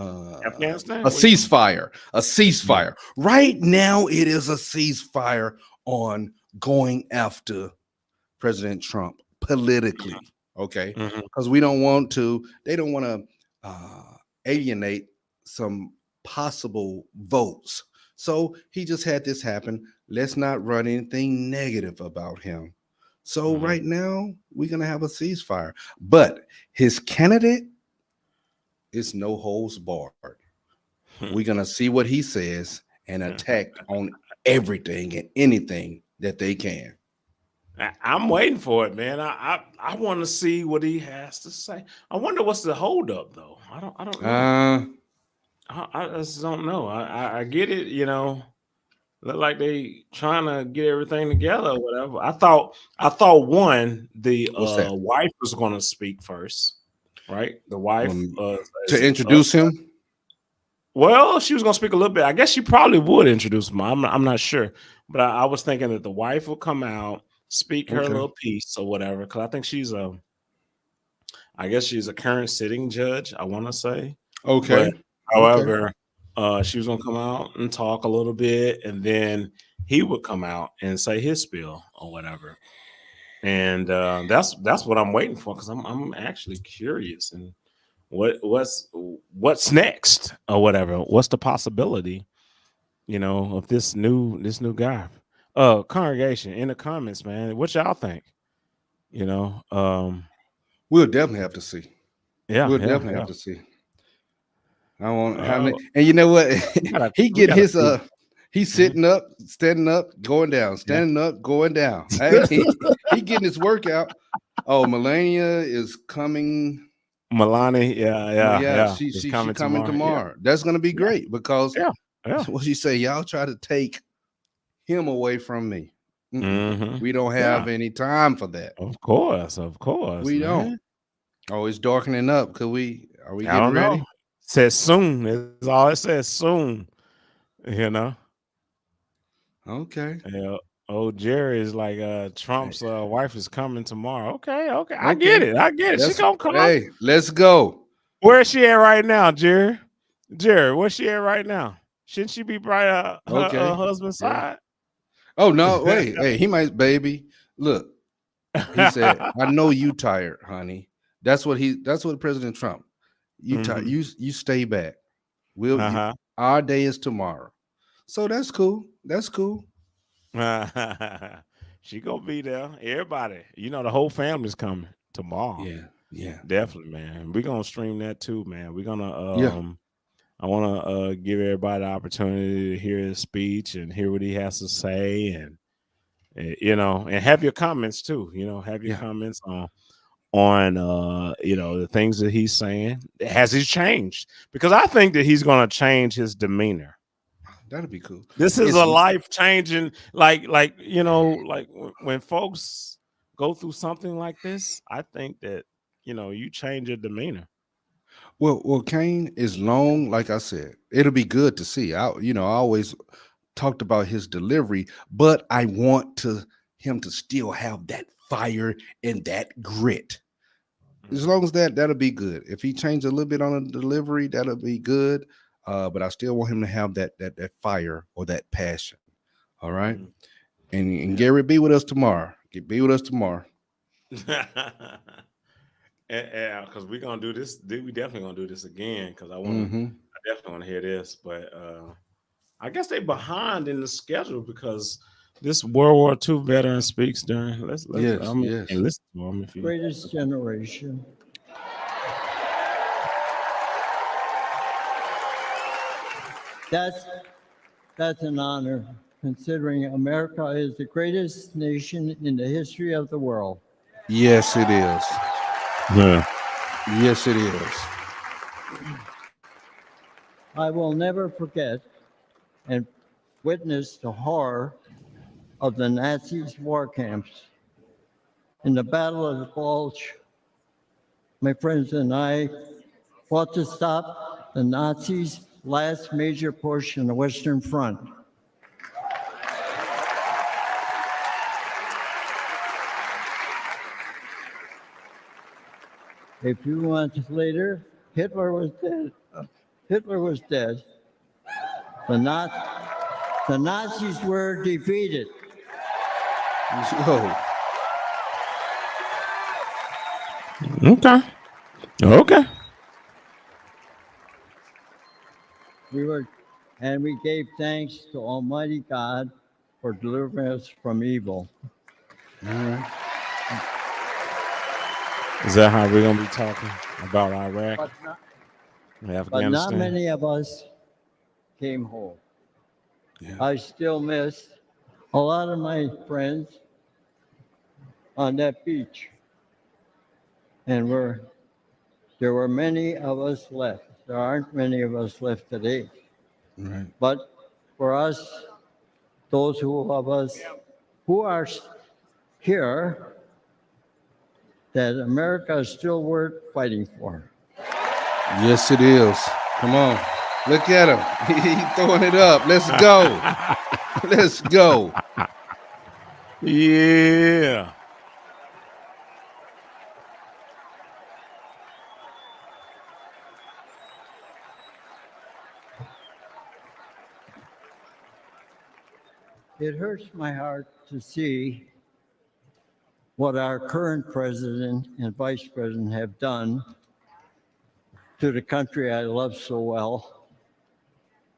Afghanistan? A ceasefire. Right now, it is a ceasefire on going after President Trump politically. Okay, because they don't want to alienate some possible votes. So he just had this happen. Let's not run anything negative about him. So right now, we're going to have a ceasefire. But his candidate is no holds barred. We're going to see what he says and attack on everything and anything that they can. I'm waiting for it, man. I want to see what he has to say. I wonder what's the holdup, though. I don't know. I just don't know. I get it, you know. Look like they trying to get everything together or whatever. I thought the wife was going to speak first, right? The wife to introduce him. Well, she was going to speak a little bit. I guess she probably would introduce him. I'm not sure, But I was thinking that the wife will come out, speak her Okay. little piece or whatever, because I think I guess she's a current sitting judge, I want to say. Okay. But however, she was gonna come out and talk a little bit, and then he would come out and say his spiel or whatever. And that's what I'm waiting for, because I'm actually curious and what's next or whatever. What's the possibility, of this new guy? Congregation, in the comments, man, what y'all think? We'll definitely have to see. Yeah, We'll yeah, definitely yeah. have to see. I want how Oh, many, and you know what? He we get gotta his see. he's sitting up, standing up, going down, standing up, going down. Hey, he getting his workout. Oh, Melania is coming. Milani, yeah. She It's coming tomorrow. Yeah, That's gonna be yeah, great because yeah. what she say, y'all try to take him away from me. Mhm. We don't Yeah. have any time for that. Of course, We man. don't. Oh, it's darkening up. Are we I getting don't ready? know. Says soon. It's all it says, soon. You know. Okay. Yeah. Oh, Jerry is like Trump's wife is coming tomorrow. Okay. I get it. She gonna come. Hey, let's go. Where is she at right now, Jerry? Where's she at right now? Shouldn't she be by her Okay. husband's Yeah. side? Oh no, wait. Hey, he might, baby. Look, he said, I know you tired, honey. That's what President Trump. You tired. You stay back. Our day is tomorrow. So that's cool. That's cool. She gonna be there. Everybody, the whole family's coming tomorrow. Yeah. Definitely, man. We're gonna stream that too, man. We're gonna Yeah. I want to give everybody the opportunity to hear his speech and hear what he has to say, and and have your comments too. Have your comments on the things that he's saying. Has he changed? Because I think that he's going to change his demeanor. That'd be cool. This is a life changing, like when folks go through something like this, I think that you change your demeanor. Well, Kane is long. Like I said, it'll be good to see. I always talked about his delivery, but I want him to still have that fire and that grit. As long as that'll be good. If he changed a little bit on the delivery, that'll be good. But I still want him to have that fire or that passion. All right. And Gary, be with us tomorrow. Be with us tomorrow. Yeah, because we're gonna do this. We definitely gonna do this again, because I definitely want to hear this. But I guess they behind in the schedule because this World War II veteran speaks during. Let's yes. And listen to him if you. Greatest generation. That's an honor, considering America is the greatest nation in the history of the world. Yes, it is. Yeah. Yes, it is. I will never forget and witness the horror of the Nazis' war camps. In the Battle of the Bulge, my friends and I fought to stop the Nazis' last major push in the Western Front. A few months later, Hitler was dead. The Nazis were defeated. Oh. Okay. We gave thanks to Almighty God for delivering us from evil. All right. Is that how we're gonna be talking about Iraq? But not many of us came home. Yeah. I still miss a lot of my friends on that beach. And there were many of us left. There aren't many of us left today. Right. But for us, those of us who are here, that America is still worth fighting for. Yes, it is. Come on. Look at him. He's throwing it up. Let's go. Let's go. Yeah. It hurts my heart to see what our current president and vice president have done to the country I love so well.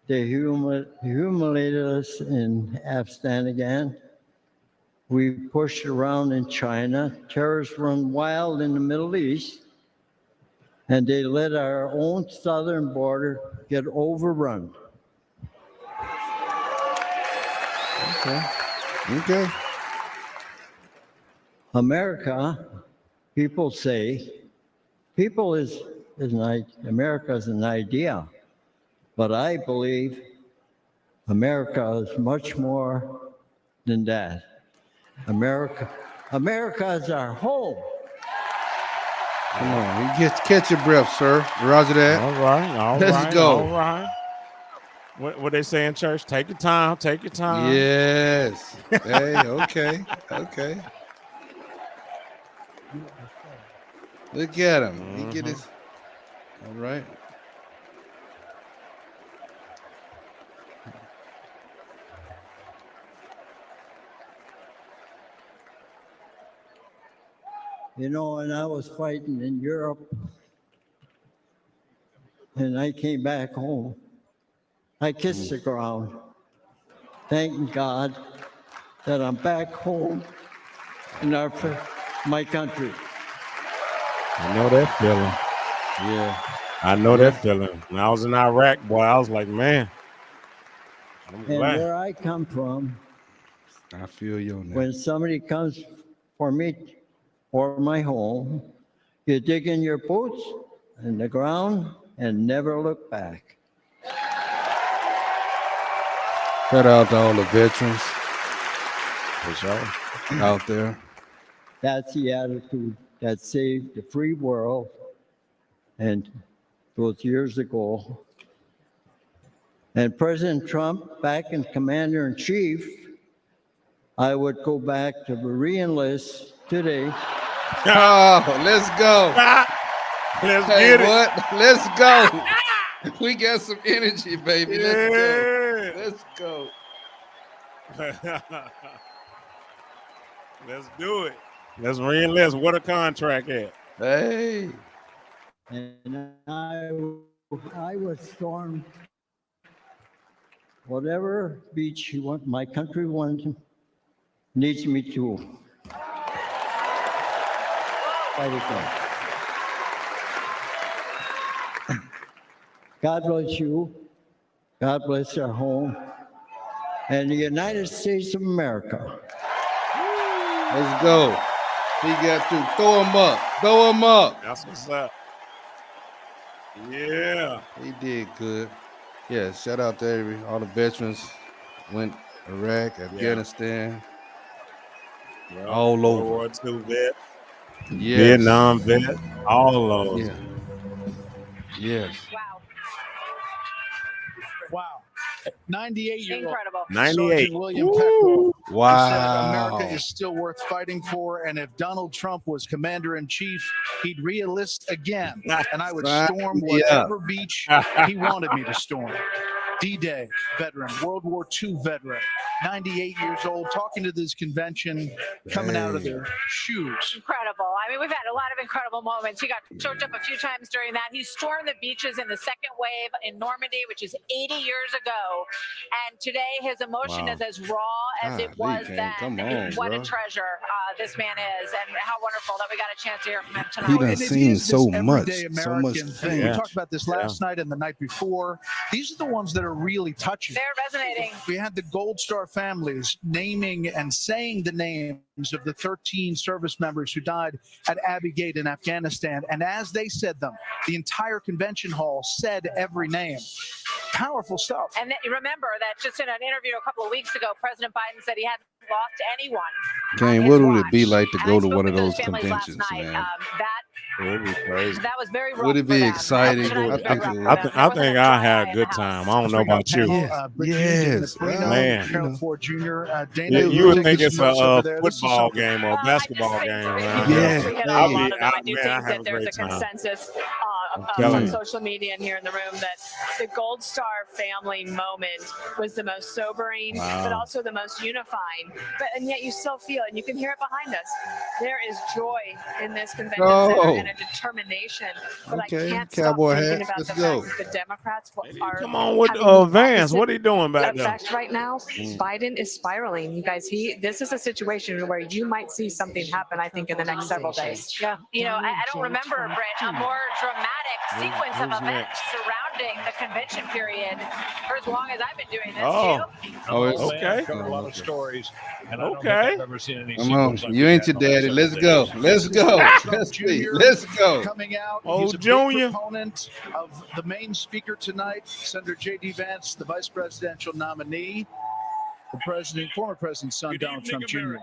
They humiliated us in Afghanistan. We pushed around in China. Terrorists run wild in the Middle East. And they let our own southern border get overrun. Okay. America, people say, America is an idea, but I believe America is much more than that. America is our home. Come on, you catch your breath, sir. Roger that. All right. Let's go. All right. What they say in church? Take your time. Take your time. Yes. Hey, okay. Okay. Look at him. He get his. All right. You know, when I was fighting in Europe and I came back home, I kissed the ground, thanking God that I'm back home in my country. I know that feeling. Yeah. I know that feeling. When I was in Iraq, boy, I was like, man. I'm And glad. where I come from, I feel you on that. when somebody comes for me or my home, you dig in your boots in the ground and never look back. Shout out to all the veterans For sure. out there. That's the attitude that saved the free world. And those years ago. And President Trump, back in Commander-in-Chief, I would go back to re-enlist today. Oh, let's go. Let's Hey, get it. what? Let's go. We got some energy, baby. Yeah. Let's go. Let's do it. Let's re-enlist. What a contract at. Hey. And I would storm whatever beach my country needs me to fight against. God bless you. God bless our home and the United States of America. Let's go. He got to throw him up. Throw him up. That's what's up. Yeah. He did good. Yeah, shout out to all the veterans. Went Iraq, Afghanistan, Well, all over. World War II vet, Yes. Vietnam vet, all of those. Yeah. Yes. Wow. 98-year-old Incredible. 98. Sergeant William Peckrell Wow. said America is still worth fighting for, and if Donald Trump was commander-in-chief, he'd re-enlist again, and I would storm whatever beach he wanted me to storm. D-Day veteran, World War II veteran, 98 years old, talking to this convention, coming out of their shoes. Incredible. I mean, we've had a lot of incredible moments. He got choked up a few times during that. He stormed the beaches in the second wave in Normandy, which is 80 years ago. And today his emotion is as raw as it was then. Come on, what bro. a treasure this man is, and how wonderful that we got a chance to hear from him tonight. He done And it seen is so this much. everyday So much. American thing. Yeah. We talked about this last night and the night before. These are the ones that are really touching. They're resonating. We had the Gold Star families naming and saying the names of the 13 service members who died at Abbey Gate in Afghanistan. And as they said them, the entire convention hall said every name. Powerful stuff. And remember that just in an interview a couple of weeks ago, President Biden said he hadn't lost anyone. Kane, what would it be like to go to one of those conventions, man? That It'd be crazy. That was very rough Would it for be them. exciting? Tonight was I very think it rough would. for them. There wasn't a I dry had eye a in good the time. house. I don't know about you. Yes. Napolino, You Harold know. Ford Jr. Dana, You we'll would take think you it's some notes over a there. This is football something. game or a I just basketball think game. for me, Man. Yeah. we hit I'll a lot of them. I do man, I think have that a there's a great time. consensus telling on you. social media and here in the room that the Gold Star family moment was the most sobering, but Wow. also the most unifying. And yet you still feel it, and you can hear it behind us. There is joy in this convention center and a determination. But Okay, I can't cowboy stop thinking hats, about let's the go. fact that the Democrats are Come on with having the Vance. opposite What are you doing back there? effect right now. Biden is spiraling. You guys, this is a situation where you might see something happen, I think, in the next several days. Yeah. You know, I don't remember, Brent, a more dramatic sequence of who's events next? surrounding the convention period for as long as I've been doing this. Oh. You? Oh, it's Okay. Covered a lot of stories, and I don't think Okay. I've ever seen any Come on. sequence like You we ain't had your in the daddy. last Let's several go. days. Let's go. Trump Let's Jr. be. Let's go. Coming out. Oh, He's a Junior. big proponent of the main speaker tonight, Senator J.D. Vance, the vice presidential nominee, the former president's son, Donald Trump Jr.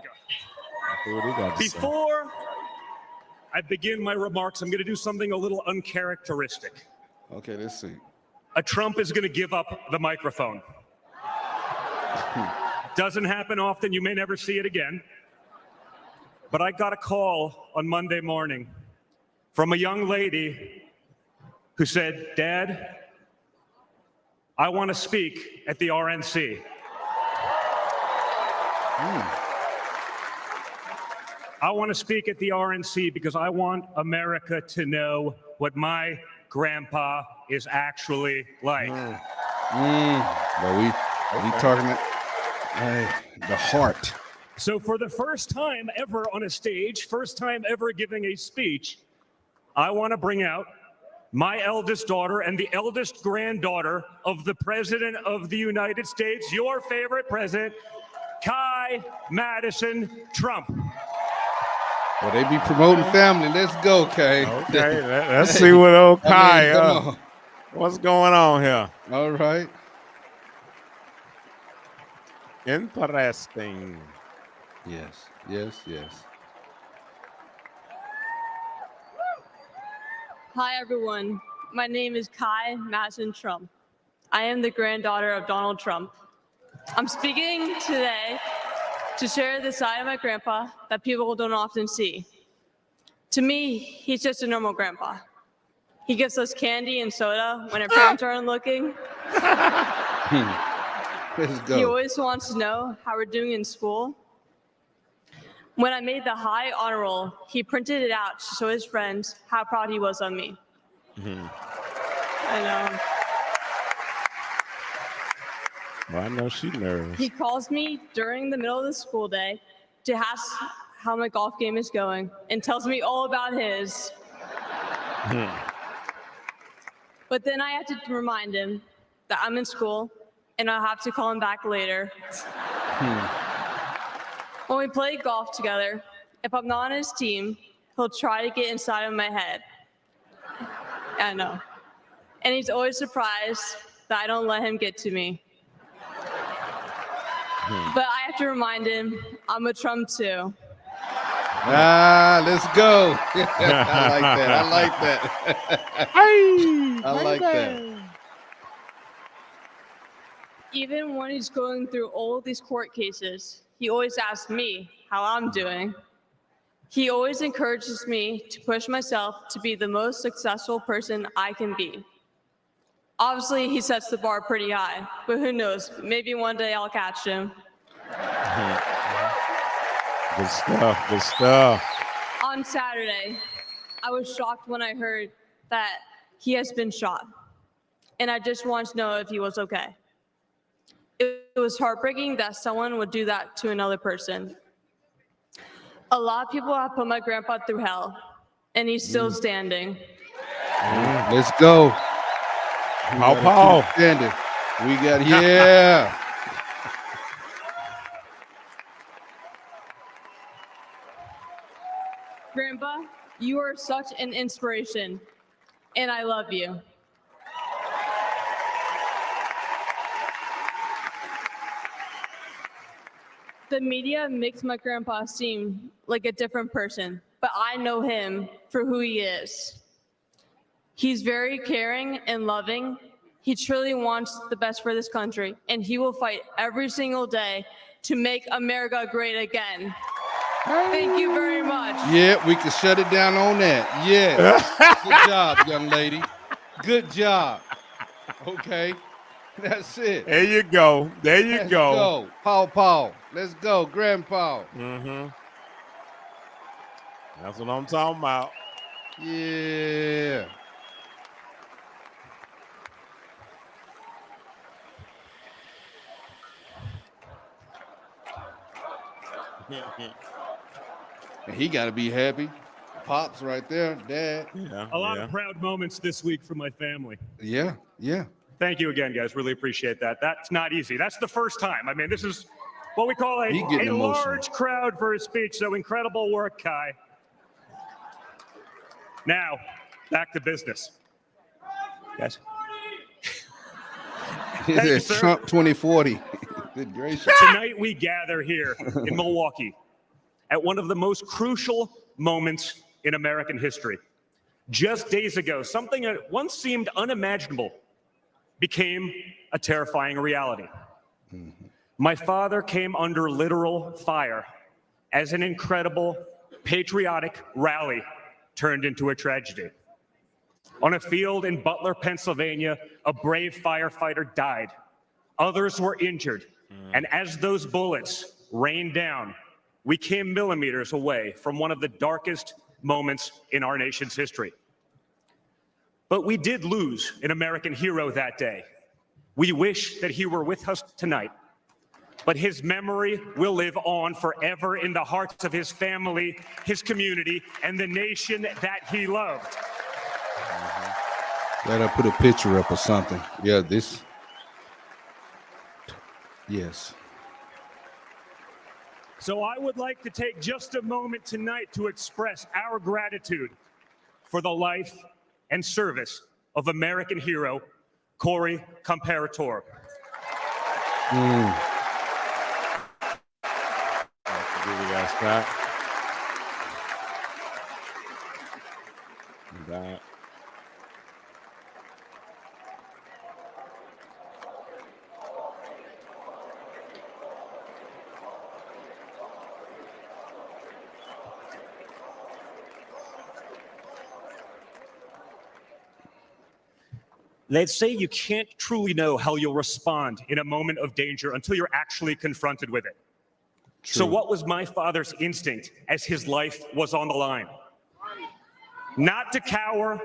Before I begin my remarks, I'm going to do something a little uncharacteristic. Okay, let's see. A Trump is going to give up the microphone. Doesn't happen often. You may never see it again. But I got a call on Monday morning from a young lady who said, "Dad, I want to speak at the RNC." I want to speak at the RNC because I want America to know what my grandpa is actually like. But we talking the heart. So for the first time ever on a stage, first time ever giving a speech, I want to bring out my eldest daughter and the eldest granddaughter of the President of the United States, your favorite president, Kai Madison Trump. Well, they be promoting family. Let's go, Kay. Okay, let's see what old Kai. come on. What's going on here? All right. Interesting. Yes, yes, yes. Hi, everyone. My name is Kai Madison Trump. I am the granddaughter of Donald Trump. I'm speaking today to share the side of my grandpa that people don't often see. To me, he's just a normal grandpa. He gives us candy and soda when our parents aren't looking. Let's go. He always wants to know how we're doing in school. When I made the high honor roll, he printed it out to show his friends how proud he was of me. I know. Well, I know she's nervous. He calls me during the middle of the school day to ask how my golf game is going and tells me all about his. But then I have to remind him that I'm in school and I'll have to call him back later. When we play golf together, if I'm not on his team, he'll try to get inside of my head. I know. And he's always surprised that I don't let him get to me. But I have to remind him I'm a Trump too. Let's go. I like that. I like that. I like that. Even when he's going through all these court cases, he always asks me how I'm doing. He always encourages me to push myself to be the most successful person I can be. Obviously, he sets the bar pretty high, but who knows? Maybe one day I'll catch him. Good stuff. Good stuff. On Saturday, I was shocked when I heard that he has been shot, and I just wanted to know if he was okay. It was heartbreaking that someone would do that to another person. A lot of people have put my grandpa through hell, and he's still standing. Let's go. Paul. Standing. We got, yeah. Grandpa, you are such an inspiration, and I love you. The media makes my grandpa seem like a different person, but I know him for who he is. He's very caring and loving. He truly wants the best for this country, and he will fight every single day to make America great again. Thank you very much. Yeah, we can shut it down on that. Yes. Good job, young lady. Good job. Okay. That's it. There you go. There you Let's go. Paul. Let's go, Grandpa. Mm-hmm. That's what I'm talking about. Yeah. And he got to be happy. Pops right there, Dad. Yeah. A lot of proud moments this week for my family. Yeah. Thank you again, guys. Really appreciate that. That's not easy. That's the first time. I mean, this is what we call a large crowd for a speech. So incredible work, Kai. Now, back to business. Yes. It's Trump 2040. Good gracious. Tonight we gather here in Milwaukee at one of the most crucial moments in American history. Just days ago, something that once seemed unimaginable became a terrifying reality. My father came under literal fire as an incredible patriotic rally turned into a tragedy. On a field in Butler, Pennsylvania, a brave firefighter died. Others were injured. And as those bullets rained down, we came millimeters away from one of the darkest moments in our nation's history. But we did lose an American hero that day. We wish that he were with us tonight, but his memory will live on forever in the hearts of his family, his community, and the nation that he loved. Let her put a picture up or something. Yeah, this. Yes. So I would like to take just a moment tonight to express our gratitude for the life and service of American hero, Corey Comparator. They say you can't truly know how you'll respond in a moment of danger until you're actually confronted with it. True. So what was my father's instinct as his life was on the line? Not to cower,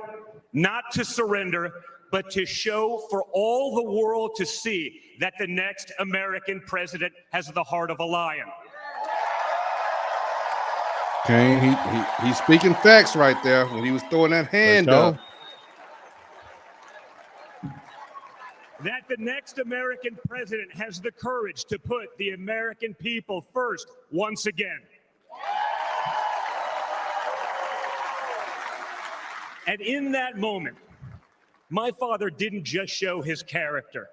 not to surrender, but to show for all the world to see that the next American president has the heart of a lion. Okay, he's speaking facts right there when he was throwing that hand up. That the next American president has the courage to put the American people first once again. And in that moment, my father didn't just show his character,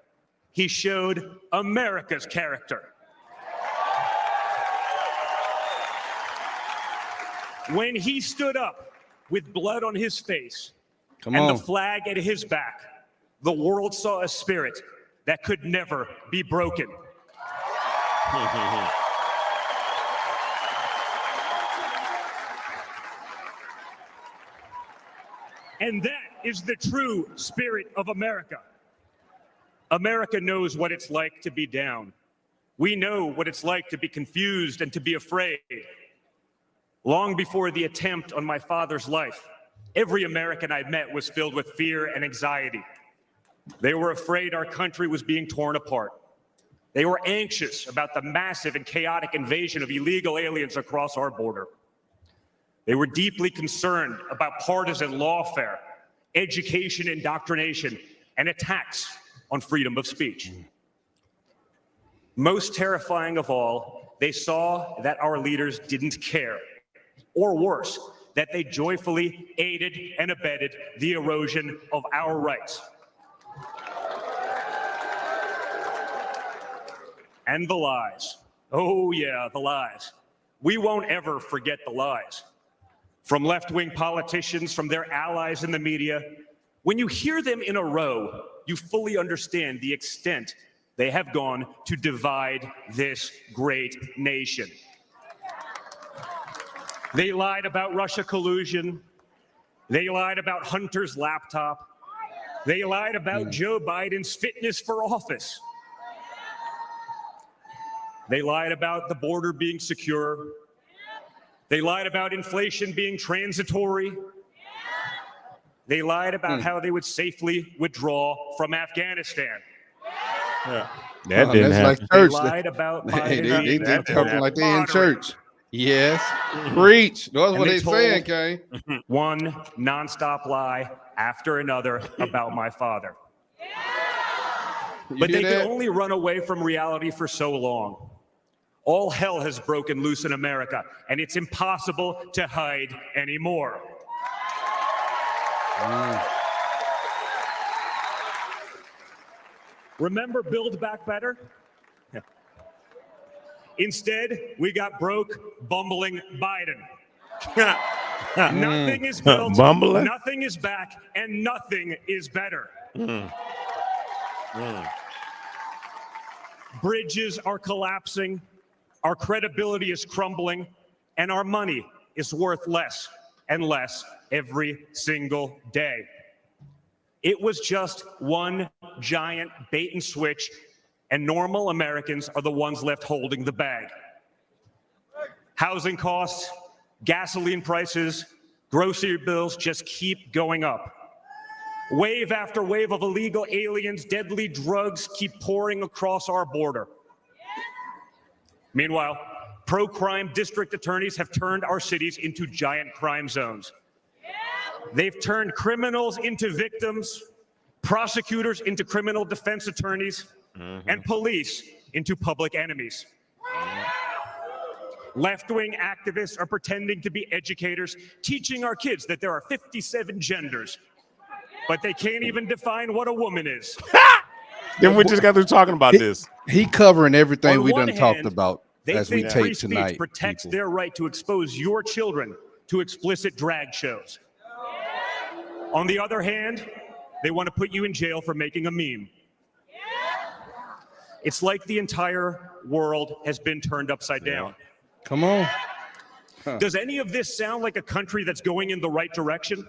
he showed America's character. When he stood up with blood on his face and the flag at his back, the world saw a spirit that could never be broken. And that is the true spirit of America. America knows what it's like to be down. We know what it's like to be confused and to be afraid. Long before the attempt on my father's life, every American I met was filled with fear and anxiety. They were afraid our country was being torn apart. They were anxious about the massive and chaotic invasion of illegal aliens across our border. They were deeply concerned about partisan lawfare, education indoctrination, and attacks on freedom of speech. Most terrifying of all, they saw that our leaders didn't care, or worse, that they joyfully aided and abetted the erosion of our rights. And the lies. Oh yeah, the lies. We won't ever forget the lies. from left-wing politicians, from their allies in the media. When you hear them in a row, you fully understand the extent they have gone to divide this great nation. They lied about Russia collusion. They lied about Hunter's laptop. They lied about Joe Biden's fitness for office. They lied about the border being secure. They lied about inflation being transitory. They lied about how they would safely withdraw from Afghanistan. Yeah. That didn't that's happen. like church. They lied about They Biden being talking like they in moderate. church. Yes. Preach. That's And what they they saying, Kay. One nonstop lie after another about my father. But hear they that? could only run away from reality for so long. All hell has broken loose in America, and it's impossible to hide anymore. Remember Build Back Better? Instead, we got broke, bumbling Biden. Nothing is built, Bumbling? nothing is back, and nothing is better. Bridges are collapsing, our credibility is crumbling, and our money is worth less and less every single day. It was just one giant bait and switch, and normal Americans are the ones left holding the bag. Housing costs, gasoline prices, grocery bills just keep going up. Wave after wave of illegal aliens, deadly drugs keep pouring across our border. Meanwhile, pro-crime district attorneys have turned our cities into giant crime zones. They've turned criminals into victims, prosecutors into criminal defense attorneys, and police into public enemies. Left-wing activists are pretending to be educators, teaching our kids that there are 57 genders, but they can't even define what a woman is. Then we just got through talking about this. He covering everything On we one done talked hand, about They as we think free tape speech tonight. protects people. their right to expose your children to explicit drag shows. On the other hand, they want to put you in jail for making a meme. It's like the entire world has been turned upside down. Come on. Does any of this sound like a country that's going in the right direction?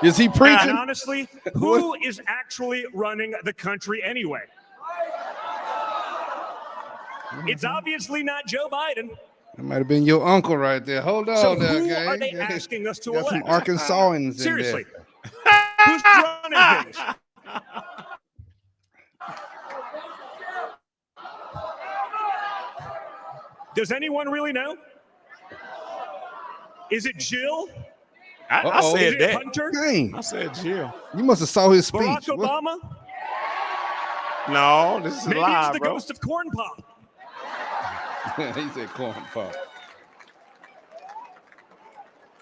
Is he And preaching? honestly, who is actually running the country anyway? It's obviously not Joe Biden. That might have been your uncle right there. Hold on So there, who Kay. are they asking us to Got some elect? Arkansasans in Seriously, there. who's running things? Does anyone really know? Is it Jill? I Uh-oh. Is said it that. Hunter? Dang. I said Jill. You must have saw his speech. Barack What? Obama? No, this is Maybe live, it's the bro. ghost of Corn Pop. He said corn pop.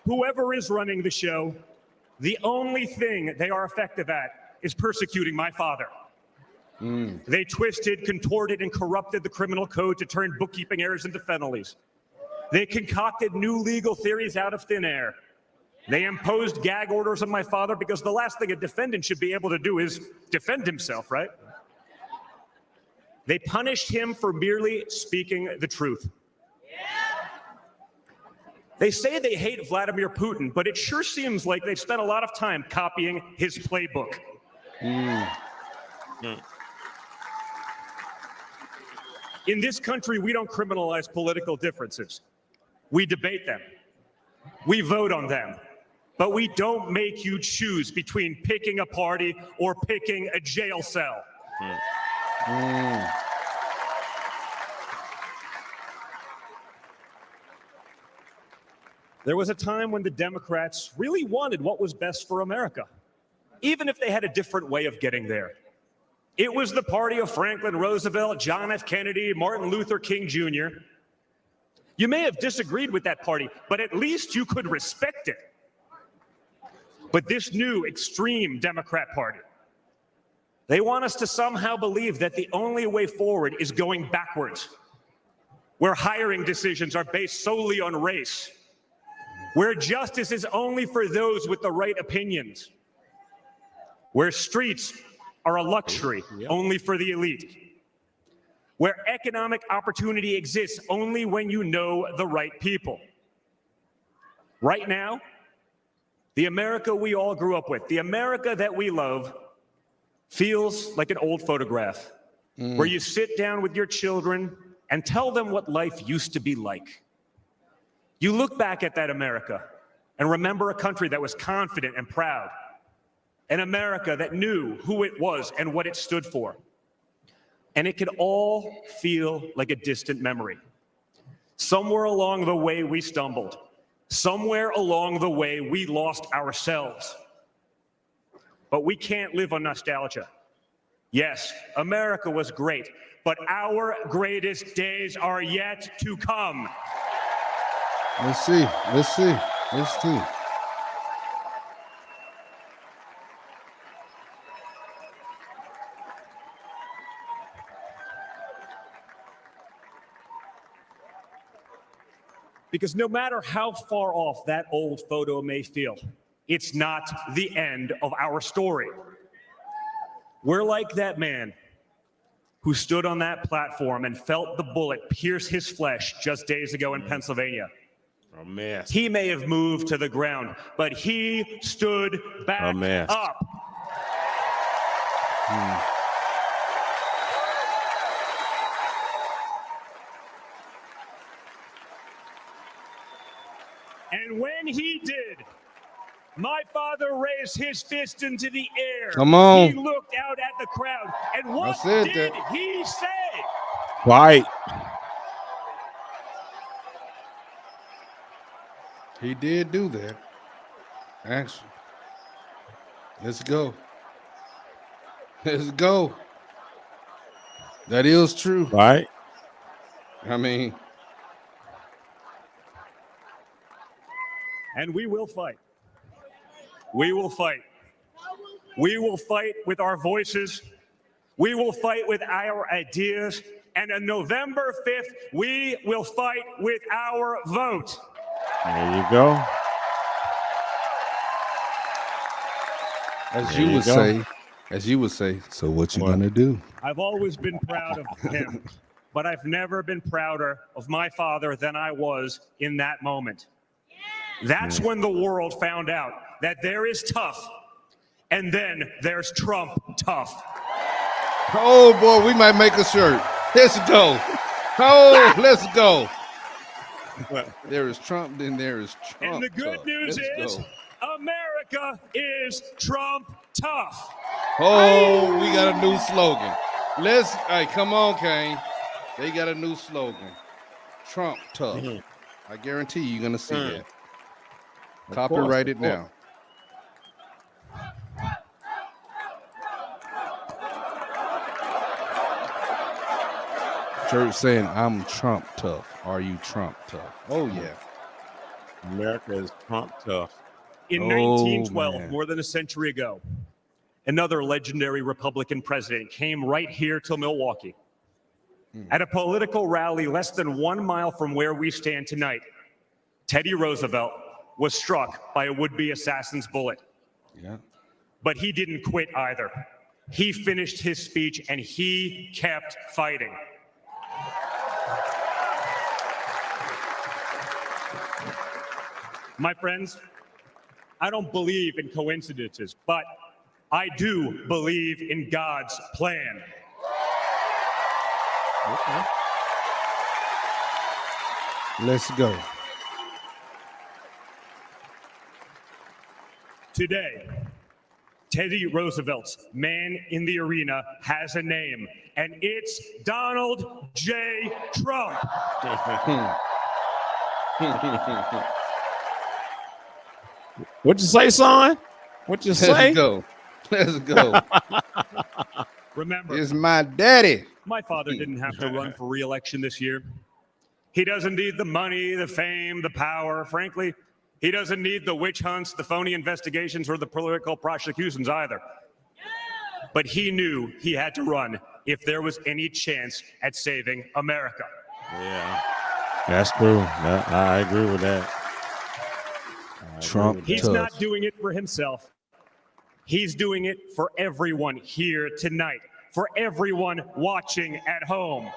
Whoever is running the show, the only thing they are effective at is persecuting my father. They twisted, contorted, and corrupted the criminal code to turn bookkeeping errors into felonies. They concocted new legal theories out of thin air. They imposed gag orders on my father because the last thing a defendant should be able to do is defend himself, right? They punished him for merely speaking the truth. They say they hate Vladimir Putin, but it sure seems like they've spent a lot of time copying his playbook. In this country, we don't criminalize political differences. We debate them. We vote on them. But we don't make you choose between picking a party or picking a jail cell. There was a time when the Democrats really wanted what was best for America, even if they had a different way of getting there. It was the party of Franklin Roosevelt, John F. Kennedy, Martin Luther King Jr. You may have disagreed with that party, but at least you could respect it. But this new extreme Democrat Party, they want us to somehow believe that the only way forward is going backwards, where hiring decisions are based solely on race, where justice is only for those with the right opinions, where streets are a luxury only for the elite, where economic opportunity exists only when you know the right people. Right now, the America we all grew up with, the America that we love, feels like an old photograph where you sit down with your children and tell them what life used to be like. You look back at that America and remember a country that was confident and proud, an America that knew who it was and what it stood for. And it could all feel like a distant memory. Somewhere along the way, we stumbled. Somewhere along the way, we lost ourselves. But we can't live on nostalgia. Yes, America was great, but our greatest days are yet to come. Let's see. Let's see. Let's see. Because no matter how far off that old photo may feel, it's not the end of our story. We're like that man who stood on that platform and felt the bullet pierce his flesh just days ago in Pennsylvania. A mess. He may have moved to the ground, but he stood back up. And when he did, my father raised his fist into the air. Come on. He looked out at the crowd. And what That's it, did he say? Quiet. He did do that. Actually. Let's go. Let's go. That is true. Right. I mean, And we will fight. We will fight. We will fight with our voices. We will fight with our ideas. And on November 5th, we will fight with our vote. There you go. as There you you would go. say, so what you gonna do? I've always been proud of him, but I've never been prouder of my father than I was in that moment. That's when the world found out that there is tough, and then there's Trump tough. Oh boy, we might make a shirt. Let's go. Oh, let's go. There is Trump, then there is Trump. And the good tough. news Let's is go. America is Trump tough. Oh, we got a new slogan. All right, come on, Kane. They got a new slogan. Trump tough. I guarantee you're gonna see that. Copyright it now. Church saying, I'm Trump tough. Are you Trump tough? Oh, yeah. America is Trump tough. In Oh, 1912, man. more than a century ago, another legendary Republican president came right here to Milwaukee. At a political rally less than 1 mile from where we stand tonight, Teddy Roosevelt was struck by a would-be assassin's bullet. Yeah. But he didn't quit either. He finished his speech and he kept fighting. My friends, I don't believe in coincidences, but I do believe in God's plan. Okay. Let's go. Today, Teddy Roosevelt's man in the arena has a name, and it's Donald J. Trump. What'd you say, son? What'd you say? Let's go. Let's go. Remember, It's my daddy. my father didn't have to run for re-election this year. He doesn't need the money, the fame, the power. Frankly, he doesn't need the witch hunts, the phony investigations, or the political prosecutions either. But he knew he had to run if there was any chance at saving America. Yeah, that's true. I agree with that. Trump He's tough. not doing it for himself. He's doing it for everyone here tonight, for everyone watching at home.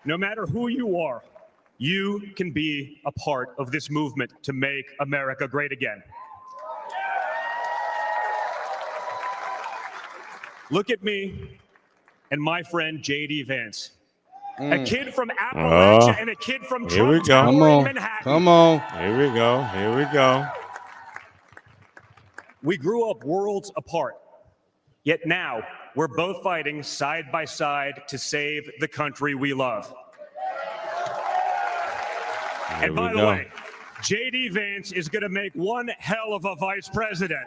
No matter who you are, you can be a part of this movement to make America great again. Look at me and my friend J.D. Vance. A kid from Appalachia and a kid from Here we Trump go. Tower in Manhattan. Come on. Here we go. Here we go. We grew up worlds apart, yet now we're both fighting side by side to save the country we love. And by the way, J.D. Vance is going to make one hell of a vice president.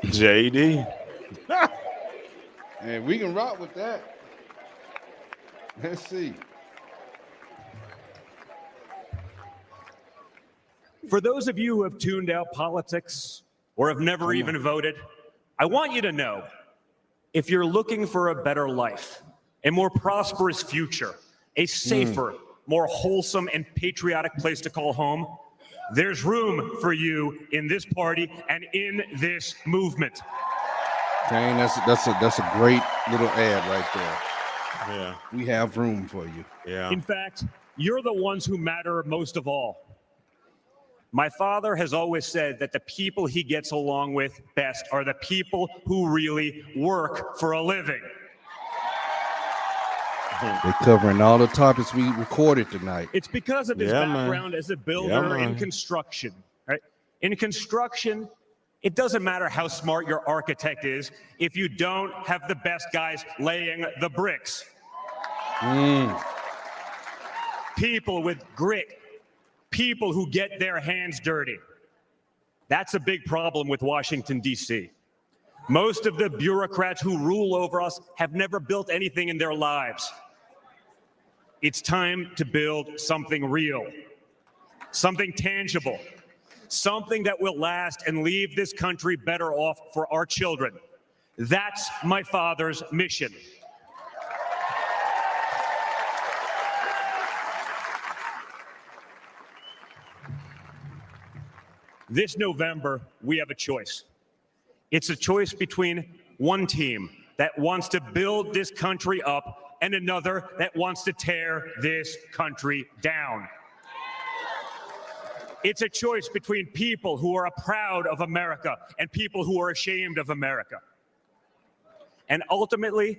JD. And we can rock with that. Let's see. For those of you who have tuned out politics or have never even voted, I want you to know, if you're looking for a better life, a more prosperous future, a safer, more wholesome and patriotic place to call home, there's room for you in this party and in this movement. Kane, that's a great little ad right there. Yeah. We have room for you. Yeah. In fact, you're the ones who matter most of all. My father has always said that the people he gets along with best are the people who really work for a living. They're covering all the topics we recorded tonight. It's because of his background as a builder in man. construction. Right? In construction, it doesn't matter how smart your architect is if you don't have the best guys laying the bricks. People with grit, people who get their hands dirty. That's a big problem with Washington, D.C. Most of the bureaucrats who rule over us have never built anything in their lives. It's time to build something real, something tangible, something that will last and leave this country better off for our children. That's my father's mission. This November, we have a choice. It's a choice between one team that wants to build this country up and another that wants to tear this country down. It's a choice between people who are proud of America and people who are ashamed of America. And ultimately,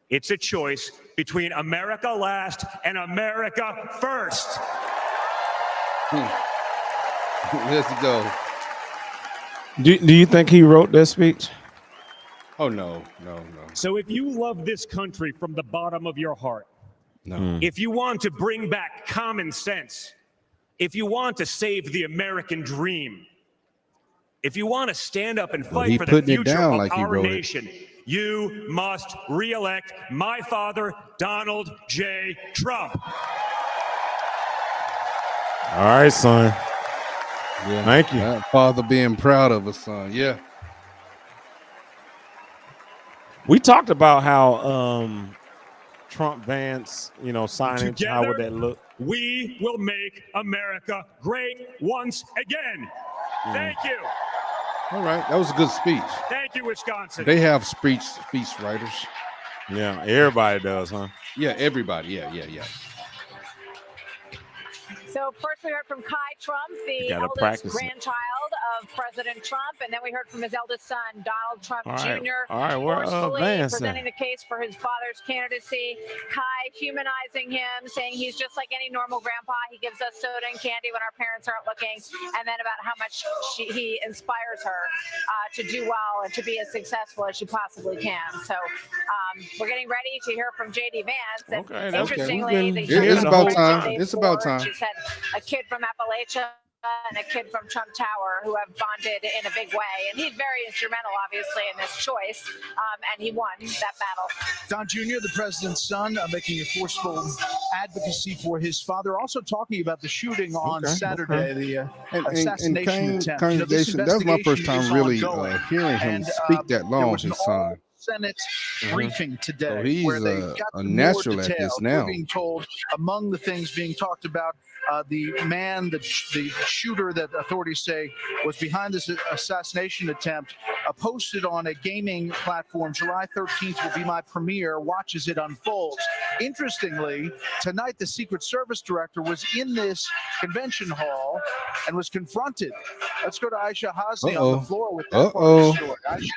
it's a choice between America last and America first. Let's go. Do you think he wrote that speech? Oh, no. So if you love this country from the bottom of your heart, No. if you want to bring back common sense, if you want to save the American dream, if you want to stand up and fight for the future of our nation, you must re-elect my father, Donald J. Trump. All right, son. Yeah. Thank you. That father being proud of his son. Yeah. We talked about how Trump Vance, signage, Together, how would that look? We will make America great once again. Thank you. All right. That was a good speech. Thank you, Wisconsin. They have speech writers. Yeah, everybody does, huh? Yeah, everybody. Yeah. So first we heard from Kai Trump, the eldest grandchild of President Trump, and then we heard from his eldest son, Donald Trump Jr. All right, forcefully Vance presenting the case for his father's candidacy. Kai humanizing him, saying he's just like any normal grandpa. He gives us soda and candy when our parents aren't looking, and then about how much he inspires her to do well and to be as successful as she possibly can. So we're getting ready to hear from J.D. Vance. And interestingly, the It's about time. It's about time. She said a kid from Appalachia. and a kid from Trump Tower who have bonded in a big way. And he's very instrumental, obviously, in this choice. And he won that battle. Don Jr., the president's son, making a forceful advocacy for his father. Also talking about the shooting on Saturday, the assassination attempt. Congregation, that was my first time really hearing him speak that long, his son. Senate briefing today, so he's where they got a natural at this now. We're being told among the things being talked about, the man, the shooter that authorities say was behind this assassination attempt, posted on a gaming platform. July 13th will be my premiere. Watch as it unfolds. Interestingly, tonight the Secret Service director was in this convention hall and was confronted. Let's go to Aisha Hasni on the floor with that part of the story.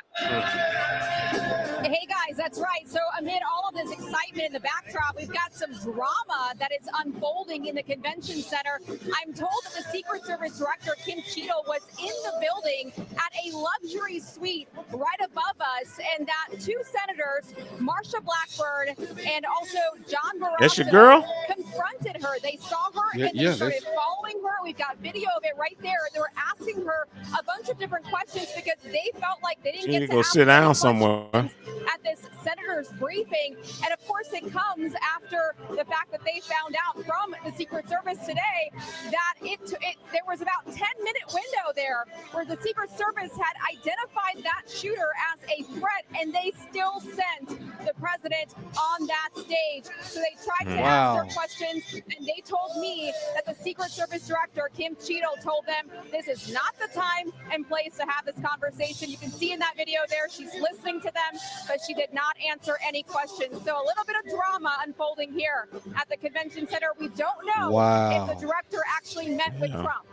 Hey guys, that's right. So amid all of this excitement in the backdrop, we've got some drama that is unfolding in the convention center. I'm told that the Secret Service director, Kim Cheadle, was in the building at a luxury suite right above us, and that two senators, Marsha Blackburn and also John Barrasso, that's your girl, confronted her. They saw her and they started following her. We've got video of it right there. They were asking her a bunch of different questions because they felt like they didn't get to go ask sit down somewhere at this senator's briefing. And of course it comes after the fact that they found out from the Secret Service today that there was about 10-minute window there where the Secret Service had identified that shooter as a threat, and they still sent the president on that stage. So they tried to ask their questions, and they told me that the Secret Service director, Kim Cheadle, told them this is not the time and place to have this conversation. You can see in that video there, she's listening to them, but she did not answer any questions. So a little bit of drama unfolding here at the convention center. We don't know if the director actually met with Trump.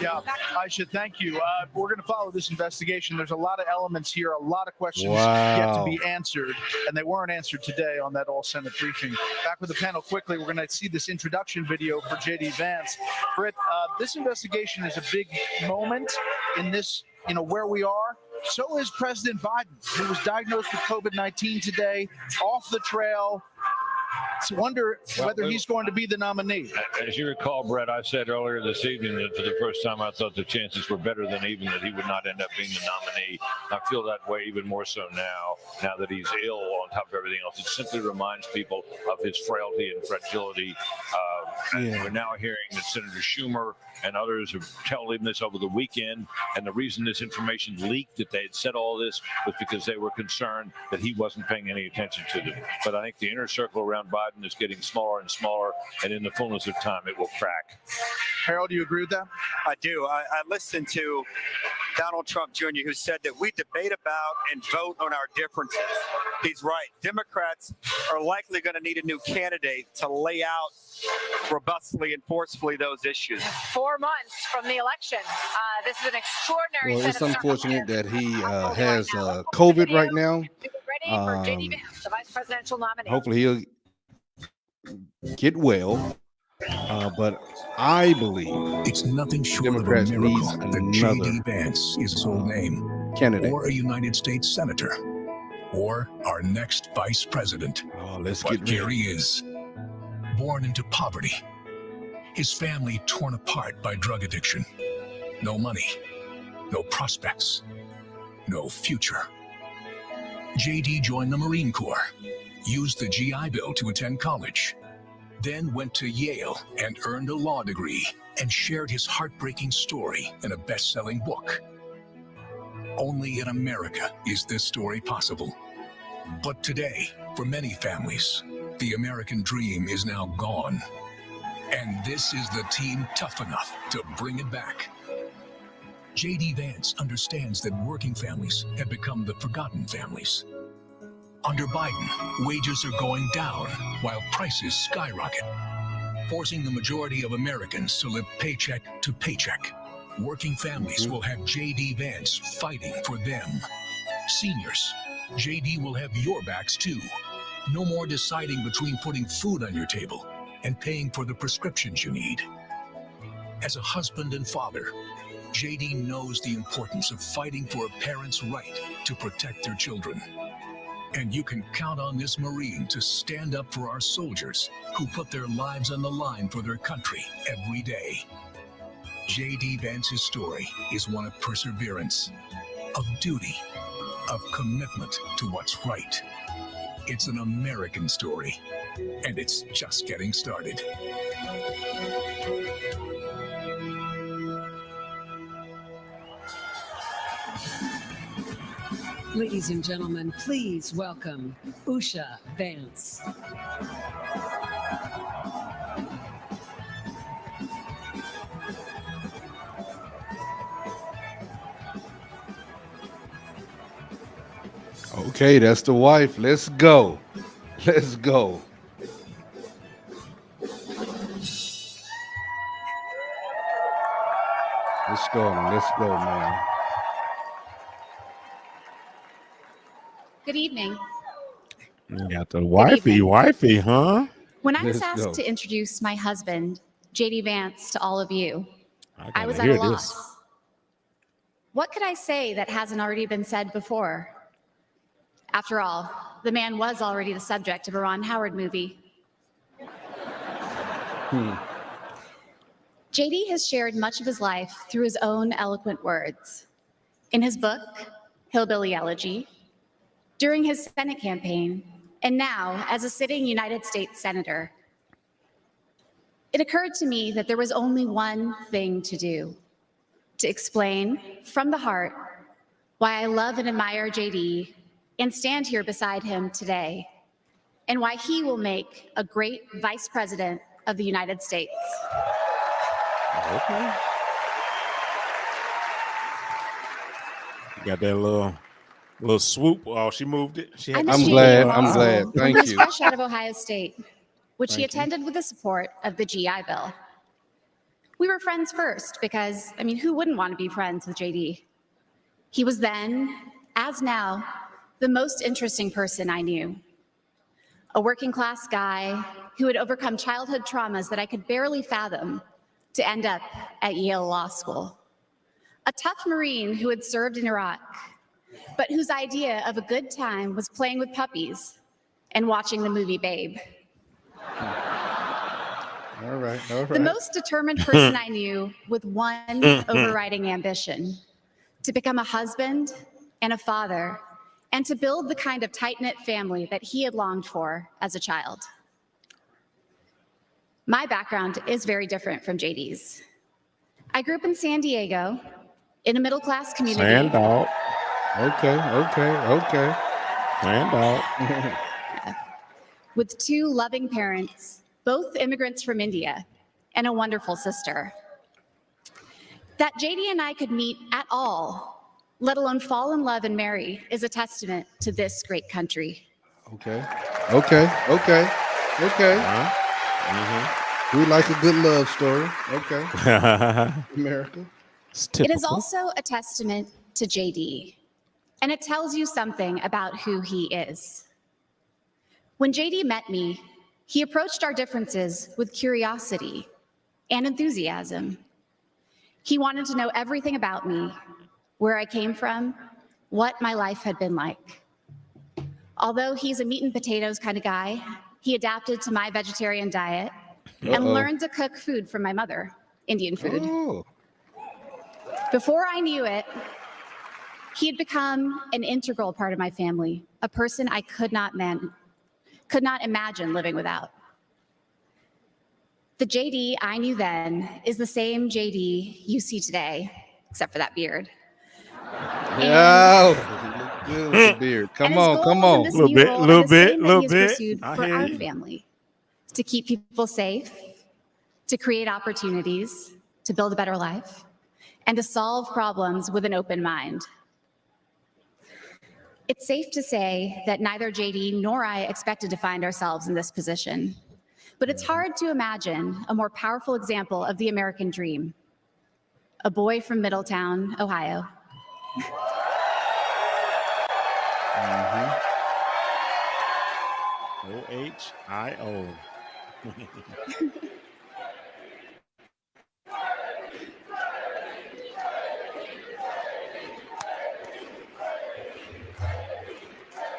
Yeah, Aisha, thank you. We're going to follow this investigation. There's a lot of elements here, a lot of questions yet to be answered, and they weren't answered today on that all-Senate briefing. Back with the panel quickly, we're going to see this introduction video for J.D. Vance. Britt, this investigation is a big moment in this, where we are. So is President Biden, who was diagnosed with COVID-19 today, off the trail. I wonder whether he's going to be the nominee. As you recall, Brett, I said earlier this evening that for the first time I thought the chances were better than even that he would not end up being the nominee. I feel that way even more so now that he's ill on top of everything else. It simply reminds people of his frailty and fragility. We're now hearing that Senator Schumer and others are telling this over the weekend, and the reason this information leaked, that they had said all this, was because they were concerned that he wasn't paying any attention to them. But I think the inner circle around Biden is getting smaller and smaller, and in the fullness of time, it will crack. Harold, do you agree with that? I do. I listened to Donald Trump Jr., who said that we debate about and vote on our differences. He's right. Democrats are likely going to need a new candidate to lay out robustly and forcefully those issues. 4 months from the election. This is an extraordinary Well, it's unfortunate that he has COVID right now. Ready for J.D. Vance, the vice presidential nominee. Hopefully he'll get well. But I believe it's nothing short Democrats of a miracle needs that J.D. Vance is his whole name, candidate, or a United States senator, or our next vice president. But here he is, born into poverty, his family torn apart by drug addiction, no money, no prospects, no future. J.D. joined the Marine Corps, used the GI Bill to attend college, then went to Yale and earned a law degree and shared his heartbreaking story in a best-selling book. Only in America is this story possible. But today, for many families, the American dream is now gone. And this is the team tough enough to bring it back. J.D. Vance understands that working families have become the forgotten families. Under Biden, wages are going down while prices skyrocket, forcing the majority of Americans to live paycheck to paycheck. Working families will have J.D. Vance fighting for them. Seniors, J.D. will have your backs too. No more deciding between putting food on your table and paying for the prescriptions you need. As a husband and father, J.D. knows the importance of fighting for a parent's right to protect their children. And you can count on this Marine to stand up for our soldiers who put their lives on the line for their country every day. J.D. Vance's story is one of perseverance, of duty, of commitment to what's right. It's an American story, and it's just getting started. Ladies and gentlemen, please welcome Usha Vance. Okay, that's the wife. Let's go. Let's go. Let's go. Let's go, man. Good evening. You got the wifey, huh? When I was Let's asked go. to introduce my husband, JD Vance, to all of you, I was at hear a loss. this. What could I say that hasn't already been said before? After all, the man was already the subject of a Ron Howard movie. JD has shared much of his life through his own eloquent words. In his book, Hillbilly Elegy, during his Senate campaign, and now as a sitting United States Senator. It occurred to me that there was only one thing to do: to explain from the heart why I love and admire JD and stand here beside him today, and why he will make a great Vice President of the United States. Okay. Got that little swoop. Oh, she moved it. She had I to met swoop JD it. in law glad. school when Thank he was you. fresh out of Ohio State, which he Thank you. attended with the support of the GI Bill. We were friends first because, who wouldn't want to be friends with JD? He was then, as now, the most interesting person I knew. A working class guy who had overcome childhood traumas that I could barely fathom to end up at Yale Law School. A tough Marine who had served in Iraq, but whose idea of a good time was playing with puppies and watching the movie Babe. All right. The most determined person I knew with one overriding ambition: to become a husband and a father, and to build the kind of tight-knit family that he had longed for as a child. My background is very different from JD's. I grew up in San Diego, in a middle-class community. Sandal. Okay. Sandal. With two loving parents, both immigrants from India, and a wonderful sister. That JD and I could meet at all, let alone fall in love and marry, is a testament to this great country. Okay. We like a good love story. Okay. America. It is also a testament to JD, and it tells you something about who he is. When JD met me, he approached our differences with curiosity and enthusiasm. He wanted to know everything about me, where I came from, what my life had been like. Although he's a meat and potatoes kind of guy, he adapted to my vegetarian diet and learned to cook food from my mother, Indian food. Oh. Before I knew it, he had become an integral part of my family, a person I could not imagine living without. The JD I knew then is the same JD you see today, except for that beard. Yeah. Good with the beard. Come on. Little bit. For our family, to keep people safe, to create opportunities, to build a better life, and to solve problems with an open mind. It's safe to say that neither JD nor I expected to find ourselves in this position, but it's hard to imagine a more powerful example of the American dream. A boy from Middletown, Ohio. OHIO.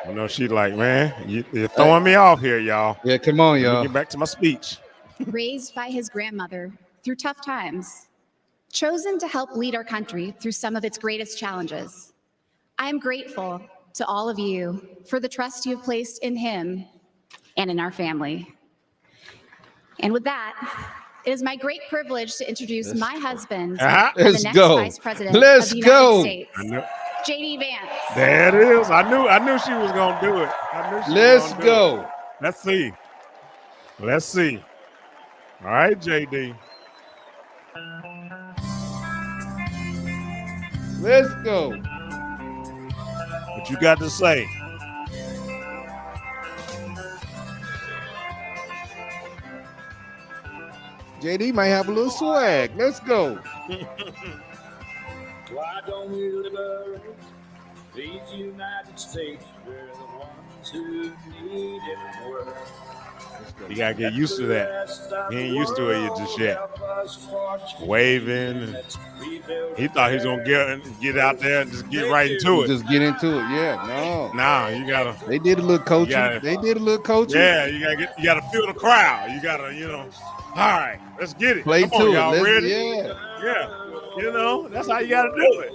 I know she's like, man, you're throwing me off here, y'all. Yeah, come on, Let me y'all. get back to my speech. Raised by his grandmother through tough times, chosen to help lead our country through some of its greatest challenges. I am grateful to all of you for the trust you have placed in him and in our family. And with that, it is my great privilege to introduce my husband and the Let's next go. Vice President Let's of the United go. States, J.D. Vance. There it is. I knew she was gonna do it. I knew she Let's was gonna do go. it. Let's see. Let's see. All right, JD. Let's go. What you got to say? JD might have a little swag. Let's go. Why don't we liberate these United States? We're the ones who need it more. You gotta get used to that. He ain't used to it just yet. Waving. And he thought he was gonna get out there and just get right into it. Just get into it. Yeah. No. Nah, you gotta. They did a little coaching. They did a little coaching. Yeah, you gotta feel the crowd. You gotta, all right, let's get it. Play Come on, to it. y'all ready? Yeah. Yeah. That's how you gotta do it.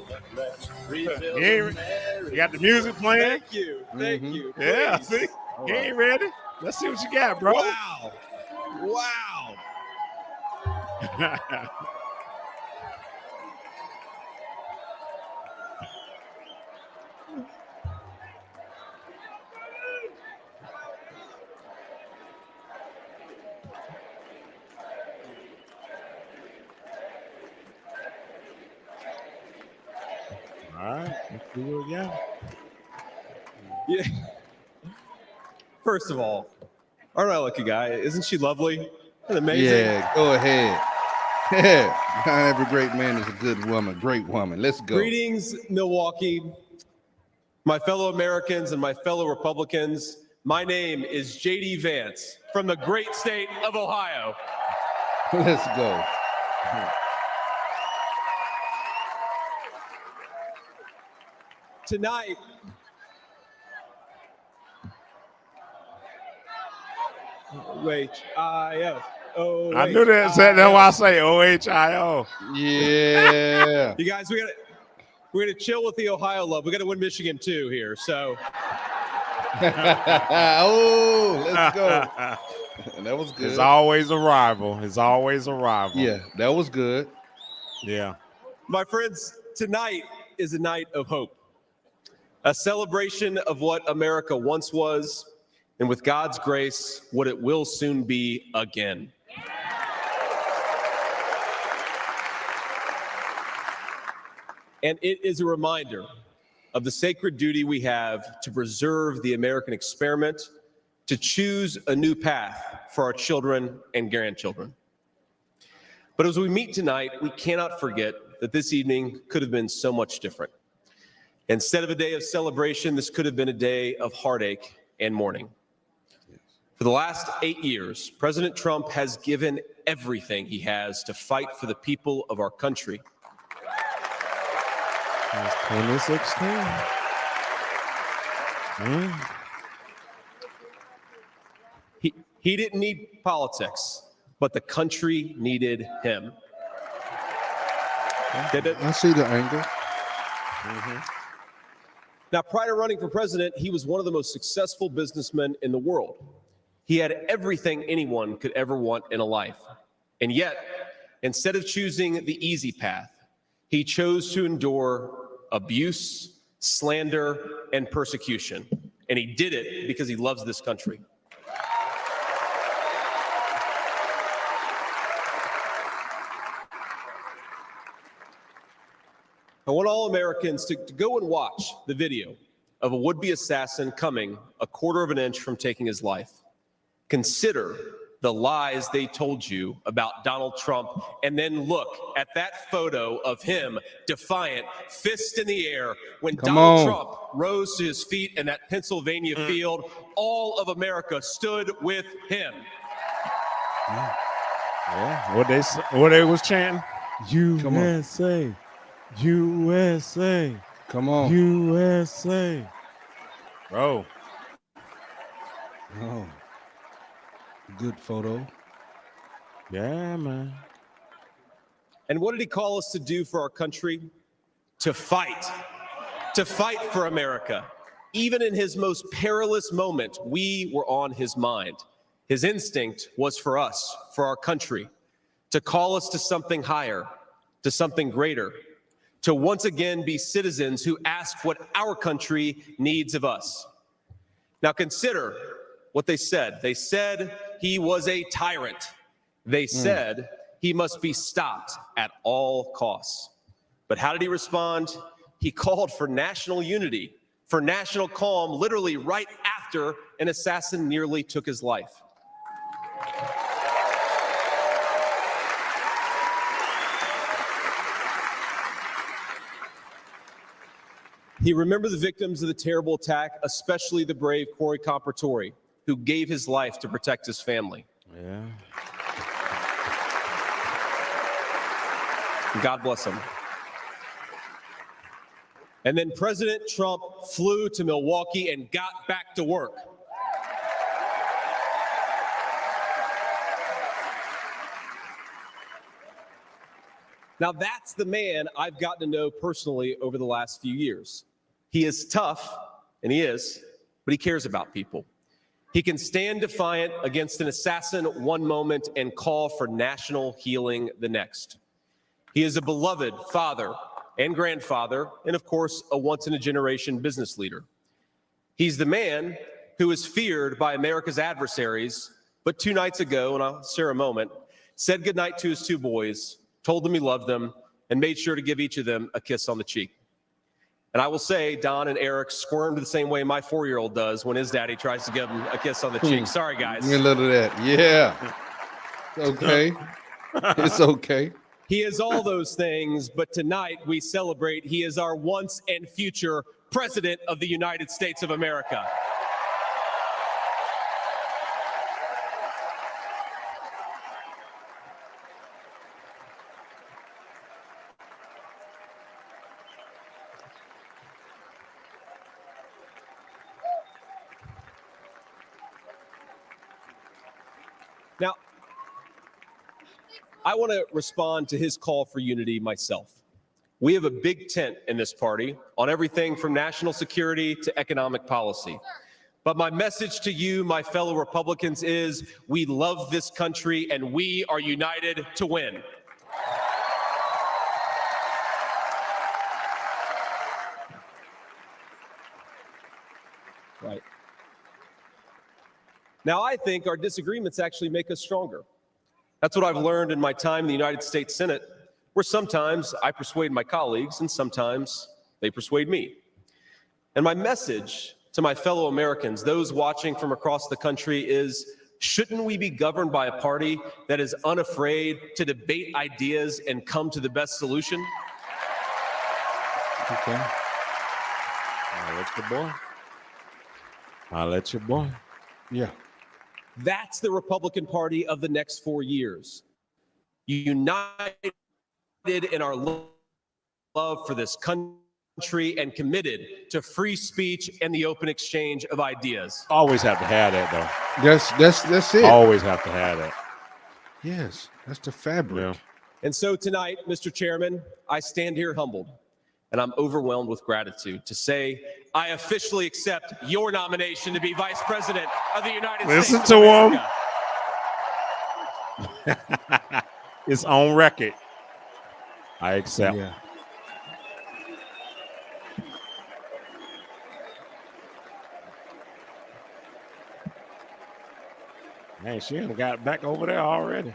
You got the music playing. Thank you. Thank you. Yeah, Please. see? You ain't ready? Let's see what you got, bro. Wow. Wow. All right, let's do it again. Yeah. First of all, aren't I a lucky guy? Isn't she lovely? Isn't it amazing? Yeah, go ahead. Yeah. Not every great man is a good woman. Great woman. Let's go. Greetings, Milwaukee, my fellow Americans and my fellow Republicans. My name is J.D. Vance from the great state of Ohio. Let's go. Tonight, O-H-I-O. I knew that. That's why I say OHIO. Yeah. You guys, we're gonna chill with the Ohio love. We got to win Michigan too here. So. Oh, let's go. That was good. It's always a rival. It's always a rival. Yeah, that was good. Yeah. My friends, tonight is a night of hope. A celebration of what America once was, and with God's grace, what it will soon be again. And it is a reminder of the sacred duty we have to preserve the American experiment, to choose a new path for our children and grandchildren. But as we meet tonight, we cannot forget that this evening could have been so much different. Instead of a day of celebration, this could have been a day of heartache and mourning. For the last 8 years, President Trump has given everything he has to fight for the people of our country. It's 2016. He didn't need politics, but the country needed him. Did it? I see the angle. Now, prior to running for president, he was one of the most successful businessmen in the world. He had everything anyone could ever want in a life. And yet, instead of choosing the easy path, he chose to endure abuse, slander, and persecution. And he did it because he loves this country. I want all Americans to go and watch the video of a would-be assassin coming a quarter of an inch from taking his life. Consider the lies they told you about Donald Trump, and then look at that photo of him, defiant, fist in the air, when Donald Trump rose to his feet in that Pennsylvania field. All of America stood with him. Yeah. What they was chanting? USA. USA. Come on. USA. Bro. Oh. Good photo. Yeah, man. And what did he call us to do for our country? To fight for America. Even in his most perilous moment, we were on his mind. His instinct was for us, for our country, to call us to something higher, to something greater, to once again be citizens who ask what our country needs of us. Now consider what they said. They said he was a tyrant. They said he must be stopped at all costs. But how did he respond? He called for national unity, for national calm, literally right after an assassin nearly took his life. He remembered the victims of the terrible attack, especially the brave Corey Compertori, who gave his life to protect his family. Yeah. God bless him. And then President Trump flew to Milwaukee and got back to work. Now that's the man I've gotten to know personally over the last few years. He is tough, and he is, but he cares about people. He can stand defiant against an assassin one moment and call for national healing the next. He is a beloved father and grandfather, and of course, a once-in-a-generation business leader. He's the man who is feared by America's adversaries, but 2 nights ago, and I'll share a moment, said goodnight to his 2 boys, told them he loved them, and made sure to give each of them a kiss on the cheek. And I will say, Don and Eric squirmed the same way my 4-year-old does when his daddy tries to give him a kiss on the cheek. Sorry, guys. A little of that. Yeah. It's okay. It's okay. He is all those things, but tonight we celebrate he is our once and future President of the United States of America. Now, I want to respond to his call for unity myself. We have a big tent in this party on everything from national security to economic policy. But my message to you, my fellow Republicans, is we love this country and we are united to win. Right. Now, I think our disagreements actually make us stronger. That's what I've learned in my time in the United States Senate, where sometimes I persuade my colleagues and sometimes they persuade me. And my message to my fellow Americans, those watching from across the country, is shouldn't we be governed by a party that is unafraid to debate ideas and come to the best solution? Okay. I'll let your boy. I'll let your boy. Yeah. That's the Republican Party of the next 4 years. United in our love for this country and committed to free speech and the open exchange of ideas. Always have to have that, though. That's it. Always have to have that. Yes, that's the fabric. Yeah. And so tonight, Mr. Chairman, I stand here humbled, and I'm overwhelmed with gratitude to say I officially accept your nomination to be Vice President of the United States. Listen to him. It's on record. I accept. Yeah. Man, she done got back over there already.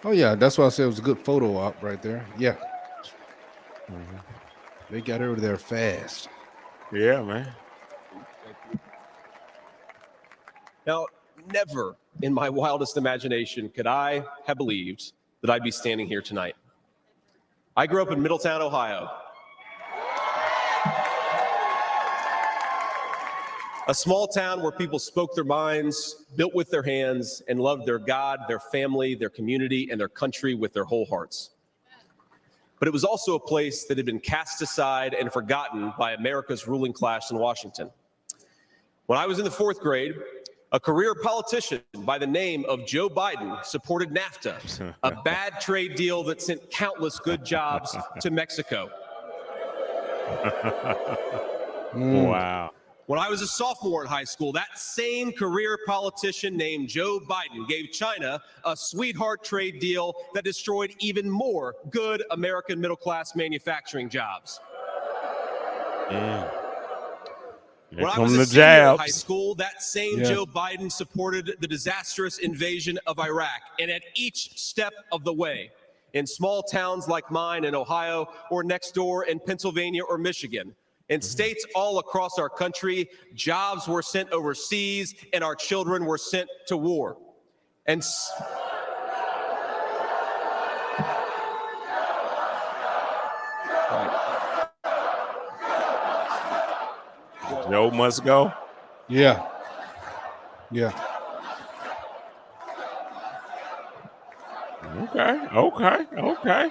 Oh yeah, that's why I said it was a good photo op right there. Yeah. They got over there fast. Yeah, man. Now, never in my wildest imagination could I have believed that I'd be standing here tonight. I grew up in Middletown, Ohio. A small town where people spoke their minds, built with their hands, and loved their God, their family, their community, and their country with their whole hearts. But it was also a place that had been cast aside and forgotten by America's ruling class in Washington. When I was in the 4th grade, A career politician by the name of Joe Biden supported NAFTA, a bad trade deal that sent countless good jobs to Mexico. Wow. When I was a sophomore in high school, that same career politician named Joe Biden gave China a sweetheart trade deal that destroyed even more good American middle-class manufacturing jobs. When I was a senior in high school, that same Joe Biden supported the disastrous invasion of Iraq, and at each step of the way, in small towns like mine in Ohio or next door in Pennsylvania or Michigan, in states all across our country, jobs were sent overseas and our children were sent to war. And Joe must go. Yeah. Yeah. Okay.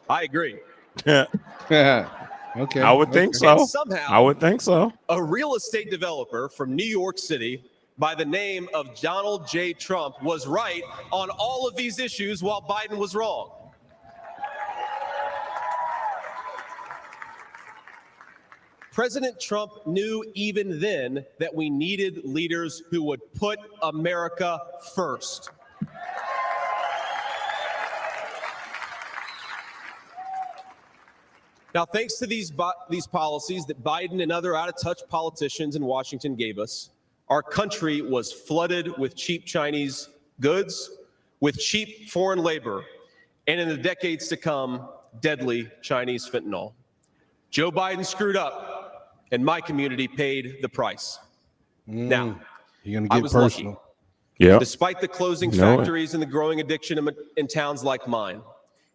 I agree. Okay. I would think so. And somehow, I would think so. a real estate developer from New York City by the name of Donald J. Trump was right on all of these issues while Biden was wrong. President Trump knew even then that we needed leaders who would put America first. Now, thanks to these policies that Biden and other out-of-touch politicians in Washington gave us, our country was flooded with cheap Chinese goods, with cheap foreign labor, and in the decades to come, deadly Chinese fentanyl. Joe Biden screwed up, and my community paid the price. Now, you're gonna I get was personal. lucky. Yeah. Despite the closing Know it. factories and the growing addiction in towns like mine,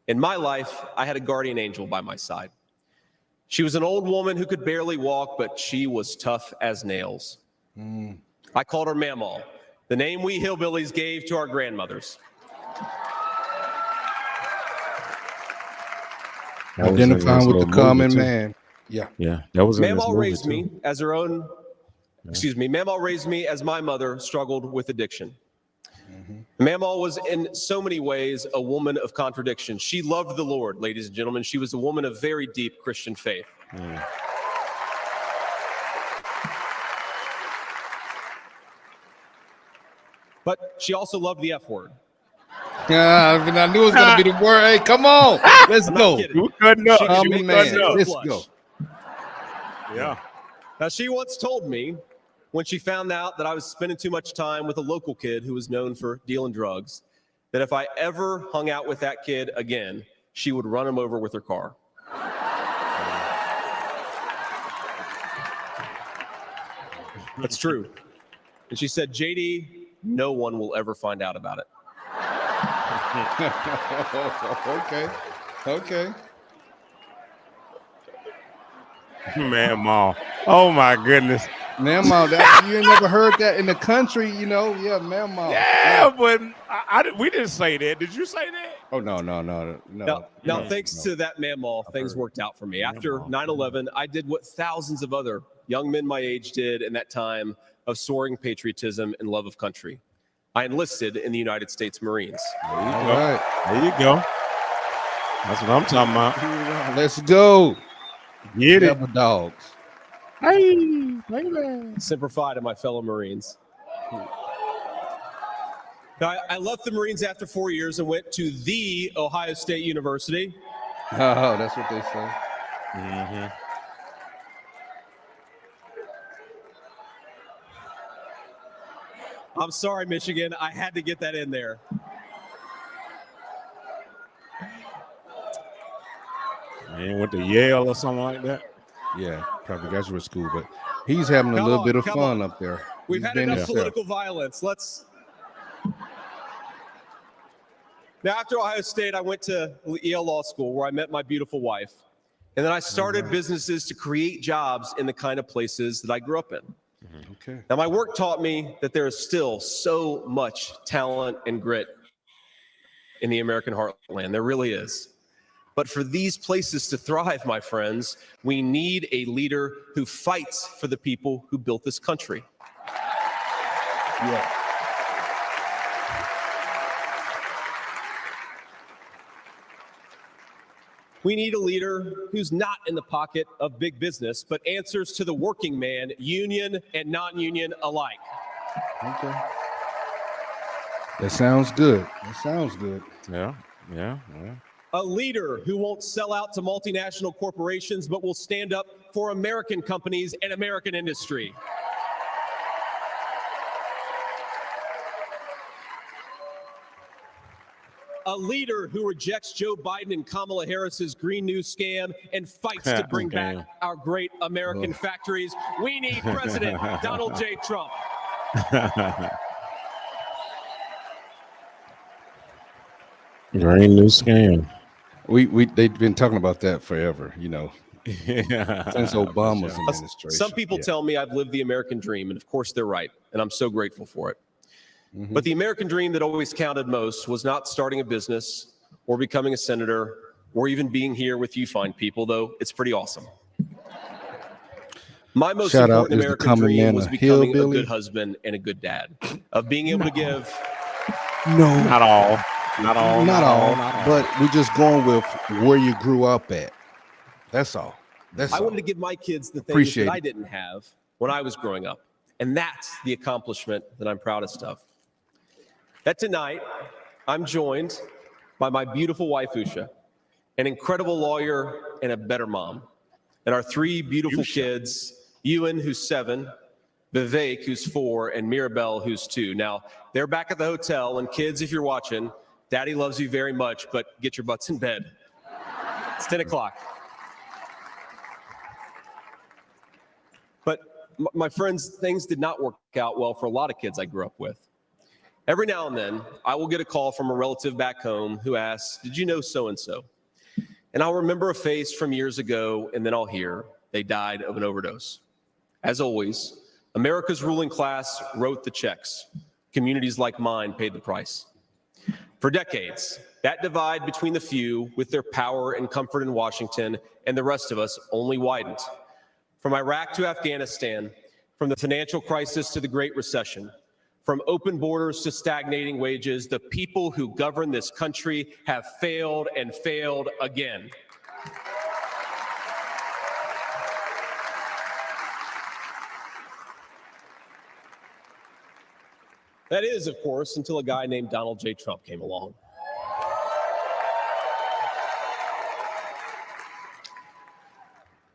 in my life, I had a guardian angel by my side. She was an old woman who could barely walk, but she was tough as nails. I called her Mamaw, the name we hillbillies gave to our grandmothers. Identifying with the common man. Yeah. Yeah. That was in this Mamaw movie raised too. me as her own, Mamaw raised me as my mother struggled with addiction. Mamaw was in so many ways a woman of contradiction. She loved the Lord, ladies and gentlemen. She was a woman of very deep Christian faith. But she also loved the F word. Yeah, I knew it was gonna be the word. Hey, come on, let's go. You couldn't up. She You makes couldn't it up. Let's flush. go. Yeah. Now, she once told me when she found out that I was spending too much time with a local kid who was known for dealing drugs, that if I ever hung out with that kid again, she would run him over with her car. That's true. And she said, JD, no one will ever find out about it. Okay. Mamaw. Oh my goodness. Mamaw, that you ain't never heard that in the country, you know? Yeah, Mamaw. Yeah, but we didn't say that. Did you say that? Oh no. Now, thanks to that Mamaw, things worked out for me. After 9/11, I did what thousands of other young men my age did in that time of soaring patriotism and love of country. I enlisted in the United States Marines. There you All go. right. There you go. That's what I'm talking about. Let's go. Get it. Devil dogs. Hey, baby. Semper Fi to my fellow Marines. Now, I left the Marines after 4 years and went to the Ohio State University. Oh, that's what they say. I'm sorry, Michigan. I had to get that in there. Man, went to Yale or something like that. Yeah, probably graduate school, but he's having a little bit of fun up there. We've He's had been enough himself. political violence. Now, after Ohio State, I went to Yale Law School where I met my beautiful wife. And then I started businesses to create jobs in the kind of places that I grew up in. Okay. Now, my work taught me that there is still so much talent and grit in the American heartland. There really is. But for these places to thrive, my friends, we need a leader who fights for the people who built this country. Yeah. We need a leader who's not in the pocket of big business, but answers to the working man, union and non-union alike. Okay. That sounds good. That sounds good. Yeah. A leader who won't sell out to multinational corporations, but will stand up for American companies and American industry. A leader who rejects Joe Biden and Kamala Harris's Green New scam and fights to bring back our great American factories. We need President Donald J. Trump. Green New scam. They've been talking about that forever, you know. Since Obama's administration. Some people tell me I've lived the American dream, and of course they're right, and I'm so grateful for it. But the American dream that always counted most was not starting a business or becoming a senator or even being here with you fine people, though it's pretty awesome. My most important American dream was becoming a good husband and a good dad, of being able to give. No, not all. But we're just going with where you grew up at. That's all. I wanted to give my kids the things that I didn't have when I was growing up. And that's the accomplishment that I'm proudest of. That tonight, I'm joined by my beautiful wife, Usha, an incredible lawyer and a better mom, and our three beautiful kids, Ewan, who's 7, Vivek, who's 4, and Mirabelle, who's 2. Now, they're back at the hotel, and kids, if you're watching, Daddy loves you very much, but get your butts in bed. It's 10 o'clock. But my friends, things did not work out well for a lot of kids I grew up with. Every now and then, I will get a call from a relative back home who asks, "Did you know so-and-so?" And I'll remember a face from years ago, and then I'll hear they died of an overdose. As always, America's ruling class wrote the checks. Communities like mine paid the price. For decades, that divide between the few with their power and comfort in Washington and the rest of us only widened. From Iraq to Afghanistan, from the financial crisis to the Great Recession, from open borders to stagnating wages, the people who govern this country have failed and failed again. That is, of course, until a guy named Donald J. Trump came along.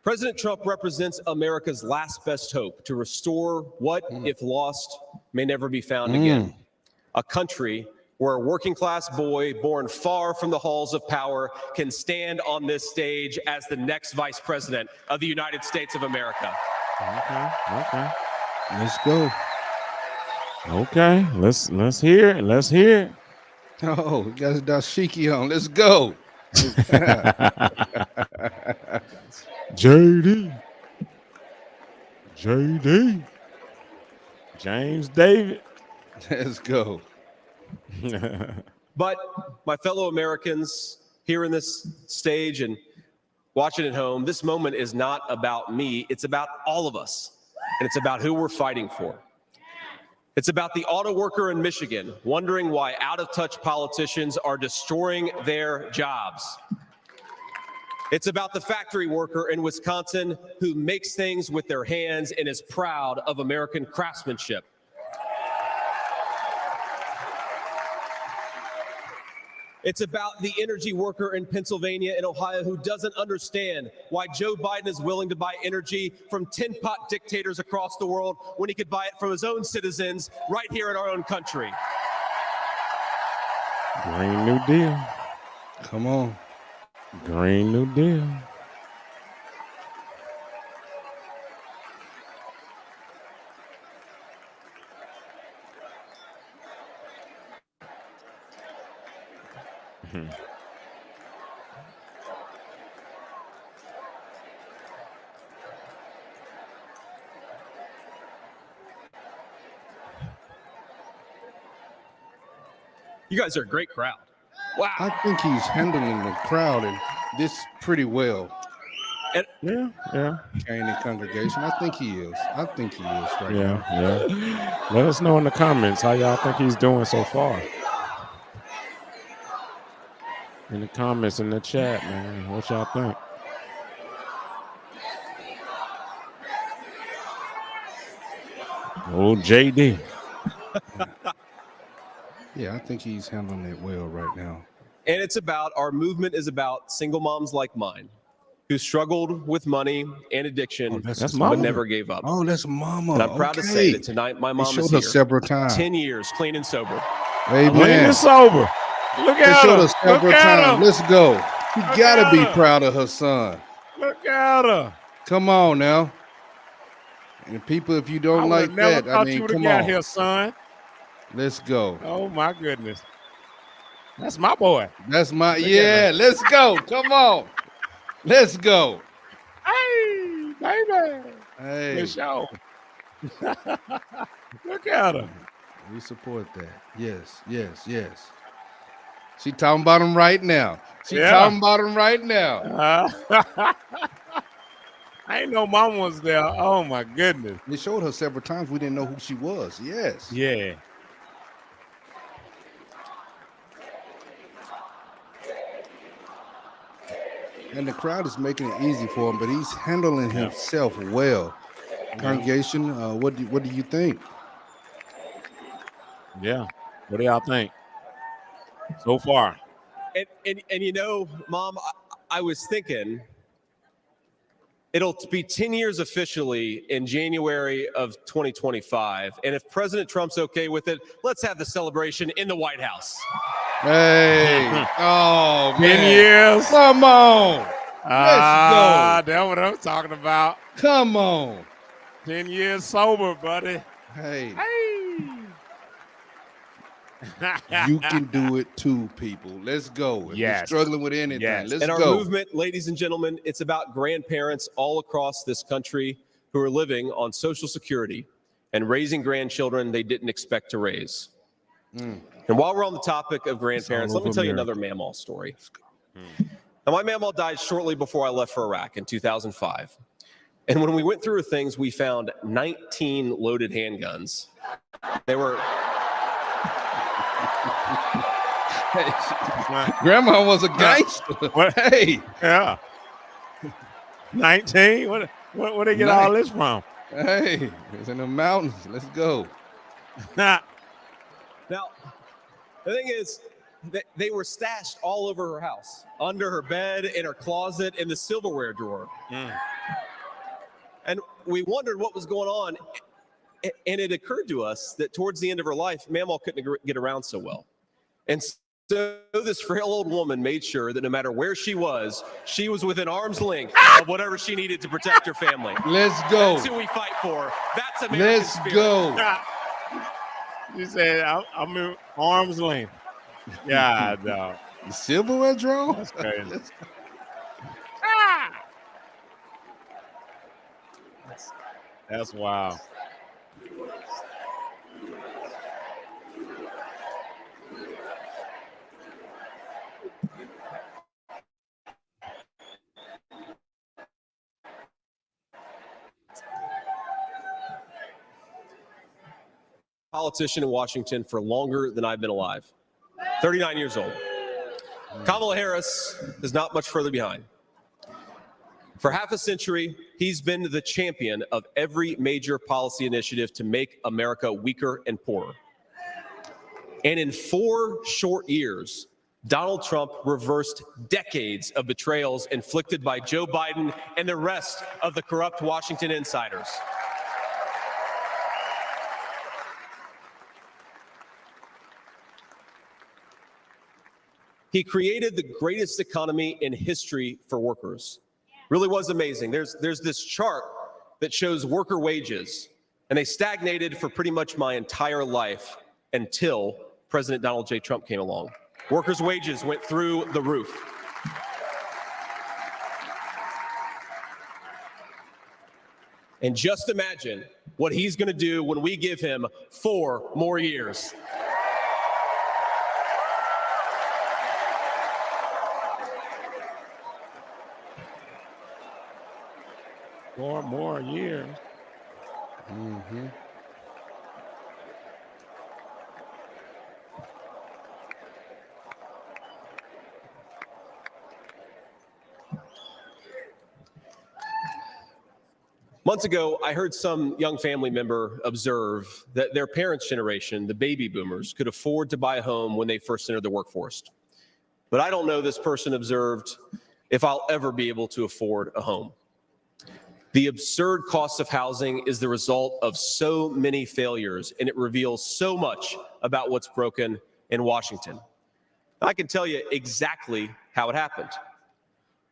President Trump represents America's last best hope to restore what, if lost, may never be found again. A country where a working class boy born far from the halls of power can stand on this stage as the next vice president of the United States of America. Okay. Let's go. Okay, let's hear it. Let's hear it. Oh, we got a dashiki on. Let's go. JD. James David. Let's go. But my fellow Americans here in this stage and watching at home, this moment is not about me. It's about all of us. And it's about who we're fighting for. It's about the auto worker in Michigan wondering why out-of-touch politicians are destroying their jobs. It's about the factory worker in Wisconsin who makes things with their hands and is proud of American craftsmanship. It's about the energy worker in Pennsylvania and Ohio who doesn't understand why Joe Biden is willing to buy energy from tin pot dictators across the world when he could buy it from his own citizens right here in our own country. Green New Deal. Come on. Green New Deal. You guys are a great crowd. Wow. I think he's handling the crowd, and this pretty well. Yeah. Carrying the congregation. I think he is. Right now. Yeah. Let us know in the comments how y'all think he's doing so far. In the comments in the chat, man. What y'all think? Oh, JD. Yeah, I think he's handling it well right now. And it's about, our movement is about single moms like mine who struggled with money and addiction, that's but mama. never gave up. Oh, that's mama. And I'm proud to say that tonight my mom showed is her here. several times. 10 years, clean and sober. Amen. Clean and sober. Look They at showed her. her several Look at times. her. Let's go. You Look gotta at be her. proud of her son. Look at her. Come on now. And people, if you don't I like would never that, I thought mean, you would have come got on. here, son. Let's go. Oh my goodness. That's my boy. That's my Look at yeah. her. Let's go. Come on. Let's go. Hey, baby. Hey, Good show. Look at her. we support that. Yes. She talking about him right now. I ain't know mama was there. Oh my goodness. They showed her several times. We didn't know who she was. Yes. Yeah. And the crowd is making it easy for him, but he's handling himself well. Congregation, what do you think? Yeah. What do y'all think so far? And you know, Mom, I was thinking it'll be 10 years officially in January of 2025. And if President Trump's okay with it, let's have the celebration in the White House. Hey, oh 10 man. years. Come on. Let's go. That's what I'm talking about. Come on. 10 years sober, buddy. Hey. Hey. You can do it too, people. Let's go. If you're struggling with anything, let's and our go. movement, ladies and gentlemen, it's about grandparents all across this country who are living on Social Security and raising grandchildren they didn't expect to raise. And while we're on the topic of grandparents, let me tell you another Mamaw story. Now, my Mamaw died shortly before I left for Iraq in 2005. And when we went through her things, we found 19 loaded handguns. They were... Grandma was a gangster. What? Hey. Yeah. 19? Where they get all this from? Hey, it's in the mountains. Let's go. Now, the thing is, they were stashed all over her house, under her bed, in her closet, in the silverware drawer. And we wondered what was going on. And it occurred to us that towards the end of her life, Mamaw couldn't get around so well. And so this frail old woman made sure that no matter where she was within arm's length of whatever she needed to protect her family. Let's go. That's who we fight for. That's American Let's spirit. go. You said I'm in arm's length. Yeah, no. The silverware drawer? That's crazy. That's wild. Politician in Washington for longer than I've been alive. 39 years old. Kamala Harris is not much further behind. For half a century, he's been the champion of every major policy initiative to make America weaker and poorer. And in 4 short years, Donald Trump reversed decades of betrayals inflicted by Joe Biden and the rest of the corrupt Washington insiders. He created the greatest economy in history for workers. Really was amazing. There's this chart that shows worker wages, and they stagnated for pretty much my entire life until President Donald J. Trump came along. Workers' wages went through the roof. And just imagine what he's going to do when we give him 4 more years. 4 more years. Mm-hmm. Months ago, I heard some young family member observe that their parents' generation, the baby boomers, could afford to buy a home when they first entered the workforce. But I don't know, this person observed, if I'll ever be able to afford a home. The absurd cost of housing is the result of so many failures, and it reveals so much about what's broken in Washington. I can tell you exactly how it happened.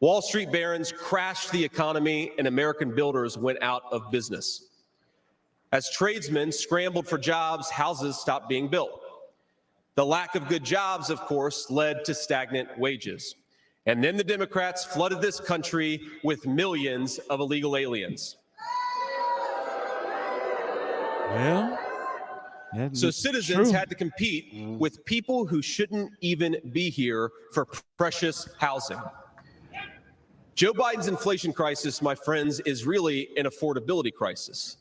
Wall Street barons crashed the economy, and American builders went out of business. As tradesmen scrambled for jobs, houses stopped being built. The lack of good jobs, of course, led to stagnant wages. And then the Democrats flooded this country with millions of illegal aliens. Well, so citizens had to compete with people who shouldn't even be here for precious housing. Joe Biden's inflation crisis, my friends, is really an affordability crisis.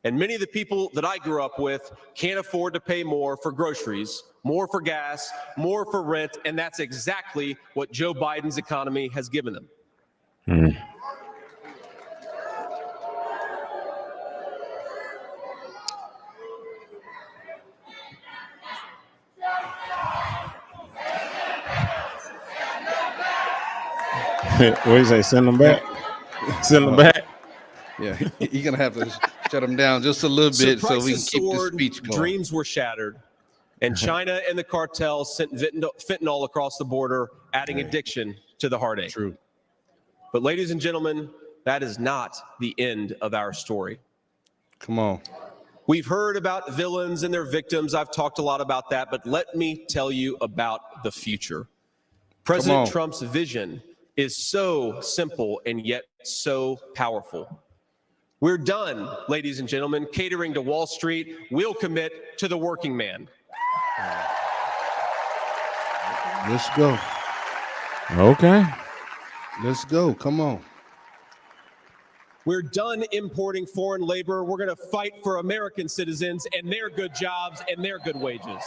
And many of the people that I grew up with can't afford to pay more for groceries, more for gas, more for rent, and that's exactly what Joe Biden's economy has given them. What do you say? Send them back? Send them back? Yeah, you're going to have to shut them down just a little bit so we can keep the speech going. Dreams were shattered, and China and the cartels sent fentanyl across the border, adding addiction to the heartache. True. But ladies and gentlemen, that is not the end of our story. Come on. We've heard about villains and their victims. I've talked a lot about that, but let me tell you about the future. President Trump's vision is so simple and yet so powerful. We're done, ladies and gentlemen, catering to Wall Street. We'll commit to the working man. Let's go. Okay. Let's go. Come on. We're done importing foreign labor. We're going to fight for American citizens and their good jobs and their good wages.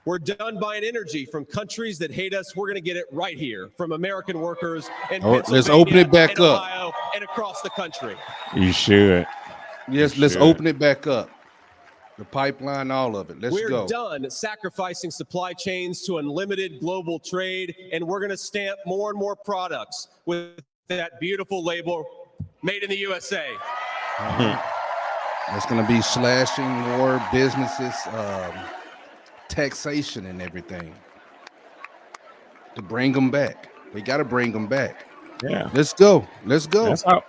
We're done buying energy from countries that hate us. We're going to get it right here from American workers in Pennsylvania, let's open it back and up. Ohio, and across the country. You should. Yes, let's open it back up. The pipeline, all of it. Let's go. We're done sacrificing supply chains to unlimited global trade, and we're going to stamp more and more products with that beautiful label, made in the USA. It's going to be slashing more businesses, taxation and everything to bring them back. We got to bring them back. Yeah. Let's go. Let's go. That's how.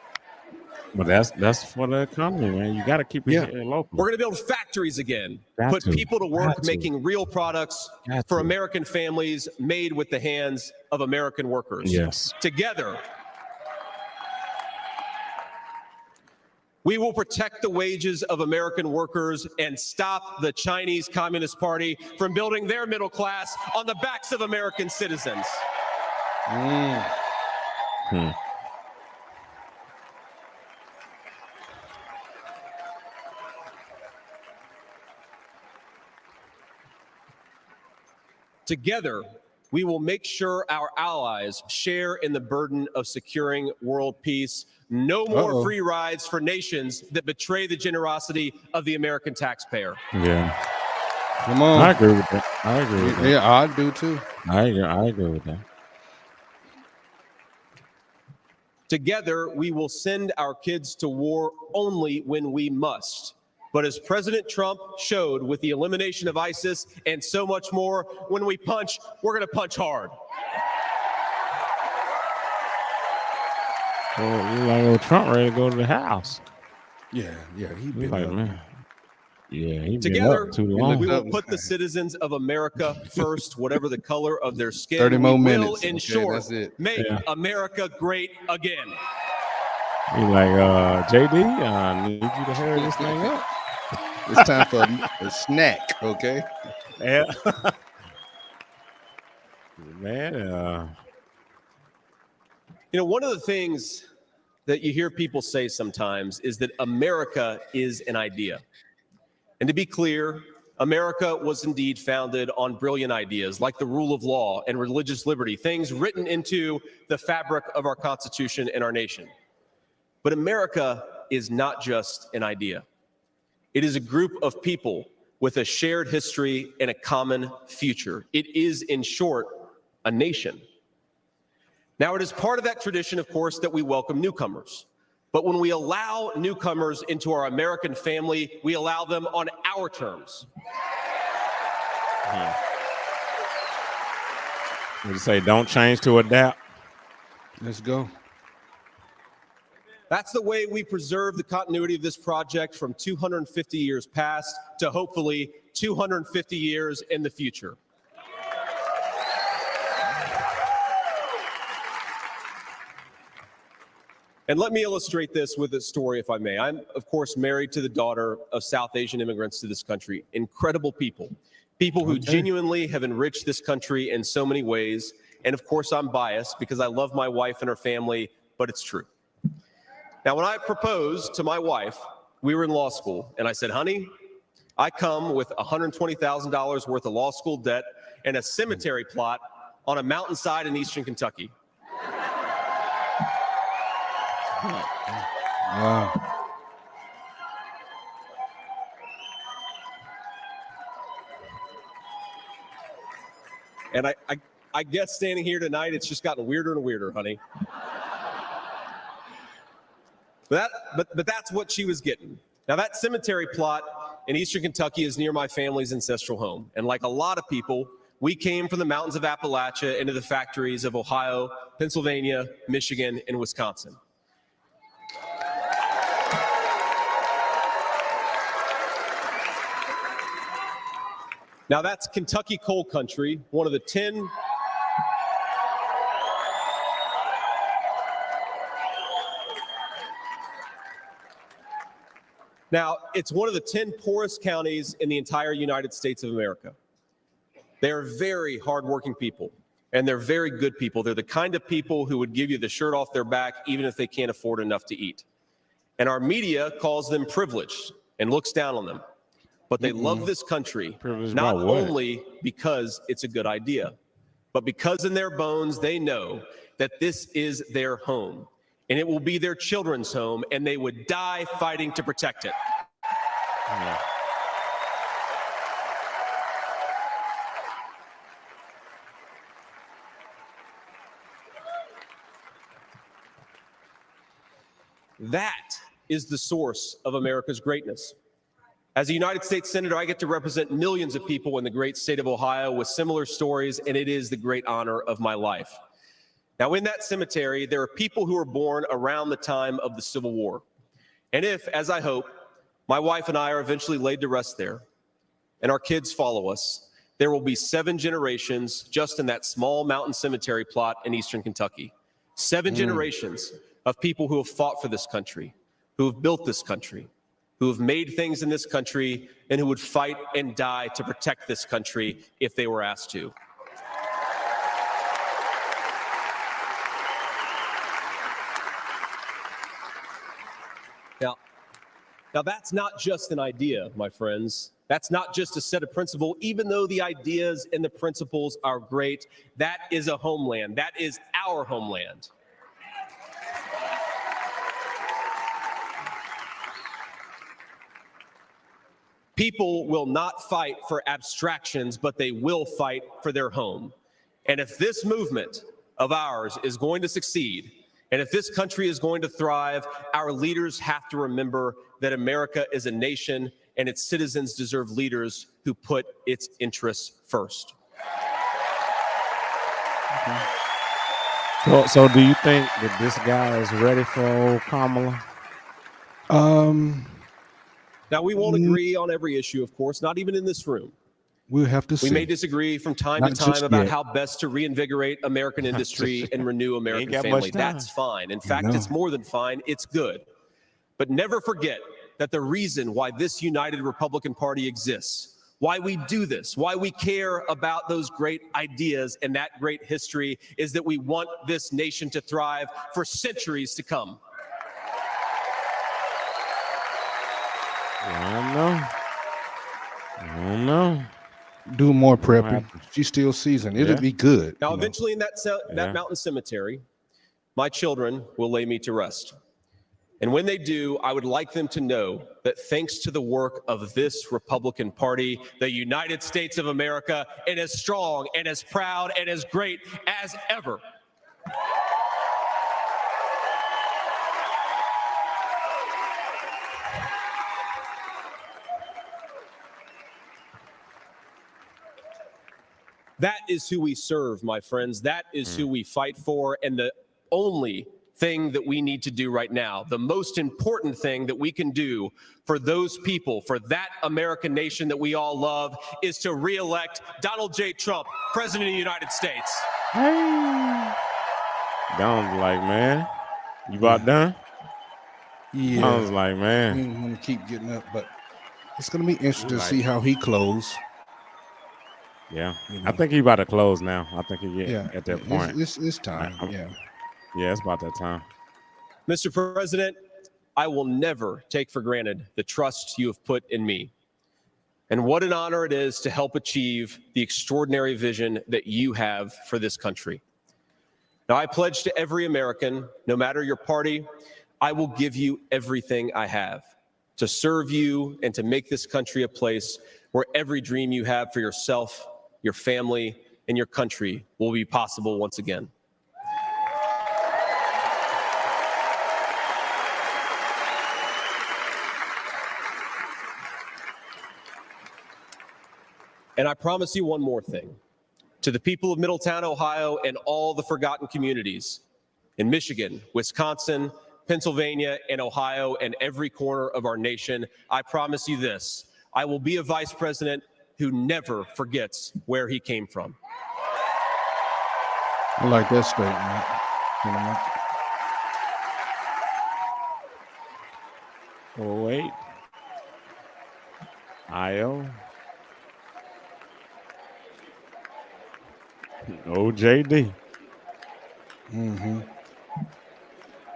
But that's for the economy, man. You got to keep it here local. We're going to build factories again, put people to work making real products for American families made with the hands of American workers. Yes. Together, we will protect the wages of American workers and stop the Chinese Communist Party from building their middle class on the backs of American citizens. Together, we will make sure our allies share in the burden of securing world peace. No more free rides for nations that betray the generosity of the American taxpayer. Yeah. Come on. I agree with that. I agree with that. Yeah, I do too. I agree with that. Together, we will send our kids to war only when we must. But as President Trump showed with the elimination of ISIS and so much more, when we punch, we're going to punch hard. Well, like old Trump ready to go to the house. Yeah, he been like, up. man. Yeah, he been Together, up too long. we will put the citizens of America first, whatever the color of their skin. 30 more we minutes. will, in Okay, short, that's it. make America great again. He like, JD, I need you to hurry this thing up. It's time for a snack, okay? Yeah. Man, You know, one of the things that you hear people say sometimes is that America is an idea. And to be clear, America was indeed founded on brilliant ideas like the rule of law and religious liberty, things written into the fabric of our Constitution and our nation. But America is not just an idea. It is a group of people with a shared history and a common future. It is, in short, a nation. Now, it is part of that tradition, of course, that we welcome newcomers. But when we allow newcomers into our American family, we allow them on our terms. You say don't change to adapt. Let's go. That's the way we preserve the continuity of this project from 250 years past to hopefully 250 years in the future. And let me illustrate this with a story, if I may. I'm, of course, married to the daughter of South Asian immigrants to this country. Incredible people. People who genuinely have enriched this country in so many ways. And of course, I'm biased because I love my wife and her family, but it's true. Now, when I proposed to my wife, we were in law school, and I said, honey, I come with $120,000 worth of law school debt and a cemetery plot on a mountainside in eastern Kentucky. Wow. And I guess standing here tonight, it's just gotten weirder and weirder, honey. But that's what she was getting. Now, that cemetery plot in eastern Kentucky is near my family's ancestral home. And like a lot of people, we came from the mountains of Appalachia into the factories of Ohio, Pennsylvania, Michigan, and Wisconsin. Now, that's Kentucky coal country, one of the 10 Now, it's one of the 10 poorest counties in the entire United States of America. They are very hardworking people, and they're very good people. They're the kind of people who would give you the shirt off their back even if they can't afford enough to eat. And our media calls them privileged and looks down on them. But they love this country, not only because it's a good idea, but because in their bones they know that this is their home. And it will be their children's home, and they would die fighting to protect it. Yeah. That is the source of America's greatness. As a United States Senator, I get to represent millions of people in the great state of Ohio with similar stories, and it is the great honor of my life. Now, in that cemetery, there are people who were born around the time of the Civil War. And if, as I hope, my wife and I are eventually laid to rest there, and our kids follow us, there will be 7 generations just in that small mountain cemetery plot in eastern Kentucky. 7 generations of people who have fought for this country, who have built this country, who have made things in this country, and who would fight and die to protect this country if they were asked to. Now, that's not just an idea, my friends. That's not just a set of principles. Even though the ideas and the principles are great, that is a homeland. That is our homeland. People will not fight for abstractions, but they will fight for their home. And if this movement of ours is going to succeed, and if this country is going to thrive, our leaders have to remember that America is a nation and its citizens deserve leaders who put its interests first. So do you think that this guy is ready for old Kamala? Now, we won't agree on every issue, of course, not even in this room. We'll have to see. We may disagree from time to time about how best to reinvigorate American industry and renew American family. That's fine. In fact, it's more than fine. It's good. But never forget that the reason why this united Republican Party exists why we do this, why we care about those great ideas and that great history is that we want this nation to thrive for centuries to come. I don't know. I don't know. Do more I don't prepping. have to. She's still seasoned. It'll Yeah. be good. Now, you know. eventually in that Yeah. mountain cemetery, my children will lay me to rest. And when they do, I would like them to know that thanks to the work of this Republican Party, the United States of America is as strong and as proud and as great as ever. That is who we serve, my friends. That is who we fight for. And the only thing that we need to do right now, the most important thing that we can do for those people, for that American nation that we all love, is to re-elect Donald J. Trump, President of the United States. Hey. Donald's like, man, you about done? Yeah. Donald's like, man. He didn't want to keep getting up, but it's going to be interesting to Like- see how he closes. Yeah. You I know. think he about to close now. I think he get Yeah, at that it's- point. It's time. Yeah. Yeah, it's about that time. Mr. President, I will never take for granted the trust you have put in me. And what an honor it is to help achieve the extraordinary vision that you have for this country. Now, I pledge to every American, no matter your party, I will give you everything I have to serve you and to make this country a place where every dream you have for yourself, your family, and your country will be possible once again. And I promise you one more thing. To the people of Middletown, Ohio, and all the forgotten communities in Michigan, Wisconsin, Pennsylvania, and Ohio, and every corner of our nation, I promise you this: I will be a vice president who never forgets where he came from. I like that statement. You know, Oh, wait. IO. OJD. Mm-hmm.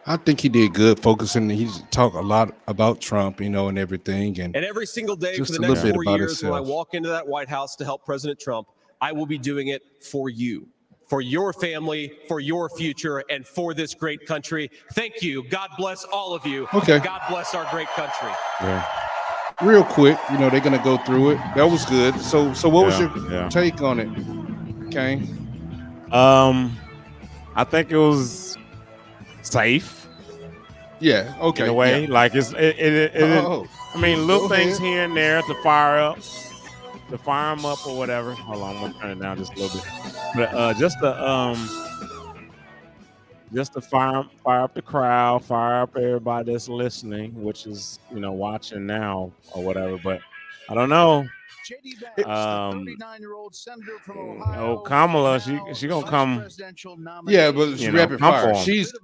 I think he did good focusing. He talked a lot about Trump, you know, and everything. And every single day just for a the little next bit 4 about years, when I himself. walk into that White House to help President Trump, I will be doing it for you, for your family, for your future, and for this great country. Thank you. God bless all of you. Okay. God bless our great country. Yeah. Real quick, you know, they're gonna go through it. That was good. So what was Yeah, your yeah. take on it, Kane? I think it was safe. Yeah. Okay. In a way, yeah. like Oh, I mean, little go things ahead. here and there to fire them up or whatever. Hold on, I'm gonna turn it down just a little bit. But just to fire up the crowd, fire up everybody that's listening, which is, you know, watching now or whatever. But I don't know. JD Vance, the 39-year-old senator from Ohio. Kamala, she gonna come. Yeah, but it's You know, rapid come fire. for him. She's Yeah,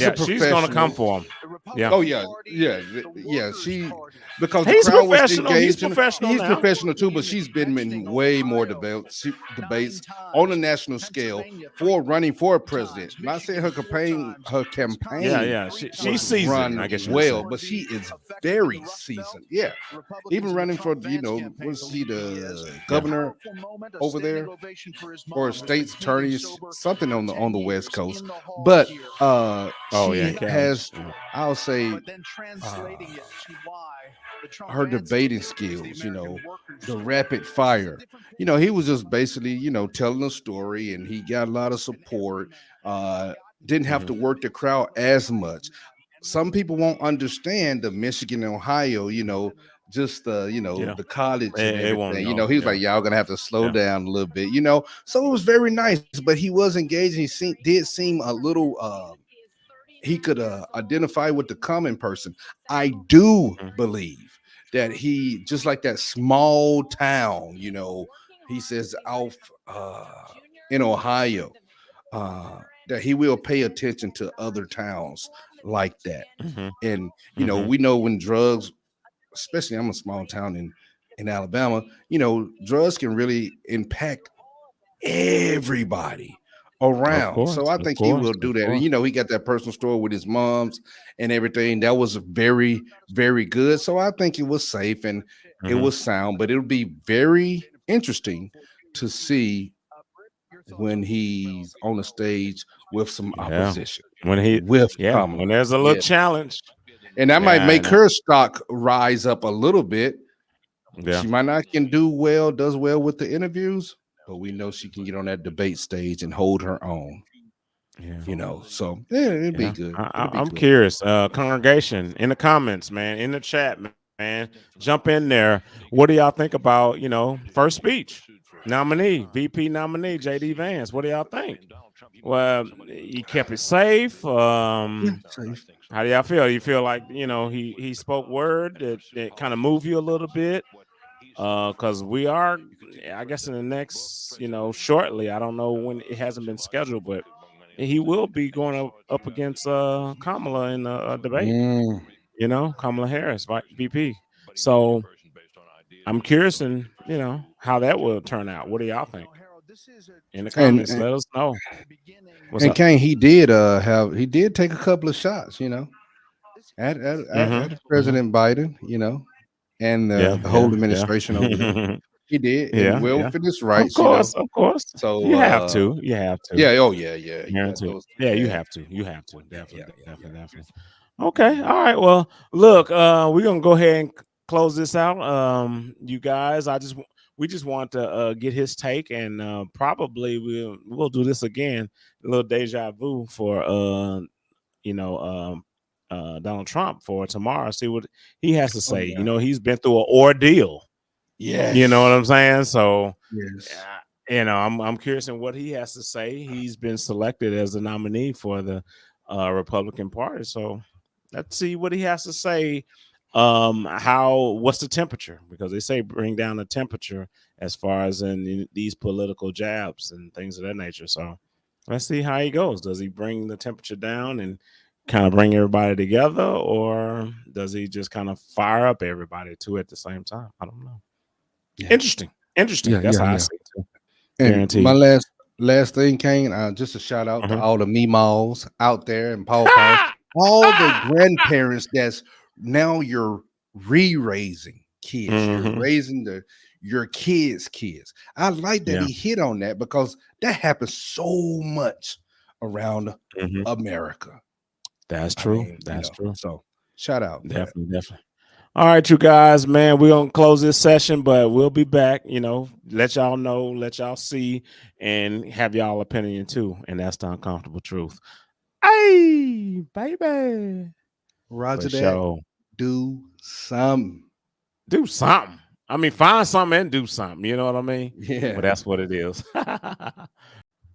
a professional. she's gonna come for him. Yeah. Oh yeah, yeah. She because He's the crowd was professional. He's engaged. professional He's now. professional too, but she's been in way more debates on a national scale for running for president. Not saying her campaign. Yeah. She's seasoned, run I guess you would well, say. but she is very seasoned. Yeah, even running for was he the governor over there or state's attorneys, something on the West Coast. But she has, I'll say, her debating skills, you know, the rapid fire. You know, he was just basically, you know, telling a story, and he got a lot of support. Didn't have to work the crowd as much. Some people won't understand the Michigan and Ohio, you know, just the college and They won't everything. You know, know, he was yeah. like, y'all gonna have to slow down a little bit, you know. So it was very nice, but he was engaged. He did seem a little he could identify with the common person. I do believe that he, just like that small town, you know, he says out in Ohio, that he will pay attention to other towns like that. And you know, we know when drugs, especially I'm a small town in in Alabama, drugs can really impact everybody around. So I think he will do that. And, he got that personal store with his mom's and everything. That was very, very good. So I think it was safe and it was sound, but it'll be very interesting to see when he's on the stage with some opposition. When Kamala. When there's a little challenge. And that might make her stock rise up a little bit. Yeah. She might not does well with the interviews, but we know she can get on that debate stage and hold her own. Yeah. So it'd be good. I'm curious. Congregation, in the comments, man, in the chat, man, jump in there. What do y'all think about, first speech? Nominee, VP nominee, JD Vance. What do y'all think? Well, he kept it safe. Safe. How do y'all feel? You feel like, he spoke word that kind of move you a little bit? Because we are, I guess, in the next, shortly. I don't know when, it hasn't been scheduled, but he will be going up against Kamala in a debate. Kamala Harris, VP. So I'm curious, and how that will turn out. What do y'all think? In the comments, let us know. And Kane, he did take a couple of shots, at President Biden, and the whole administration over there. He did, and well for this rights, of course. So you have to. Yeah. You have to. Definitely. Okay. All right. Well, look, we're gonna go ahead and close this out. You guys, we just want to get his take, and probably we'll do this again, a little deja vu for Donald Trump for tomorrow. See what he has to say. He's been through an ordeal. Yes. You know what I'm saying? So yes. I'm curious in what he has to say. He's been selected as the nominee for the Republican Party. So let's see what he has to say. What's the temperature? Because they say bring down the temperature as far as in these political jabs and things of that nature. So let's see how he goes. Does he bring the temperature down and kind of bring everybody together, or does he just kind of fire up everybody too at the same time? I don't know. Yeah. Interesting. That's how I see it too. And my last thing, Kane, just a shout out to all the meemaws out there and Paul, all the grandparents that's now you're re-raising kids. You're raising your kids. I like that he hit on that because that happens so much around America. That's true. That's true. So shout out. Definitely. All right, you guys, man, we're going to close this session, but we'll be back, let y'all know, let y'all see, and have y'all opinion too. And that's the uncomfortable truth. Hey, baby. Roger that. Do something. I mean, find something and do something. You know what I mean? Yeah. But that's what it is.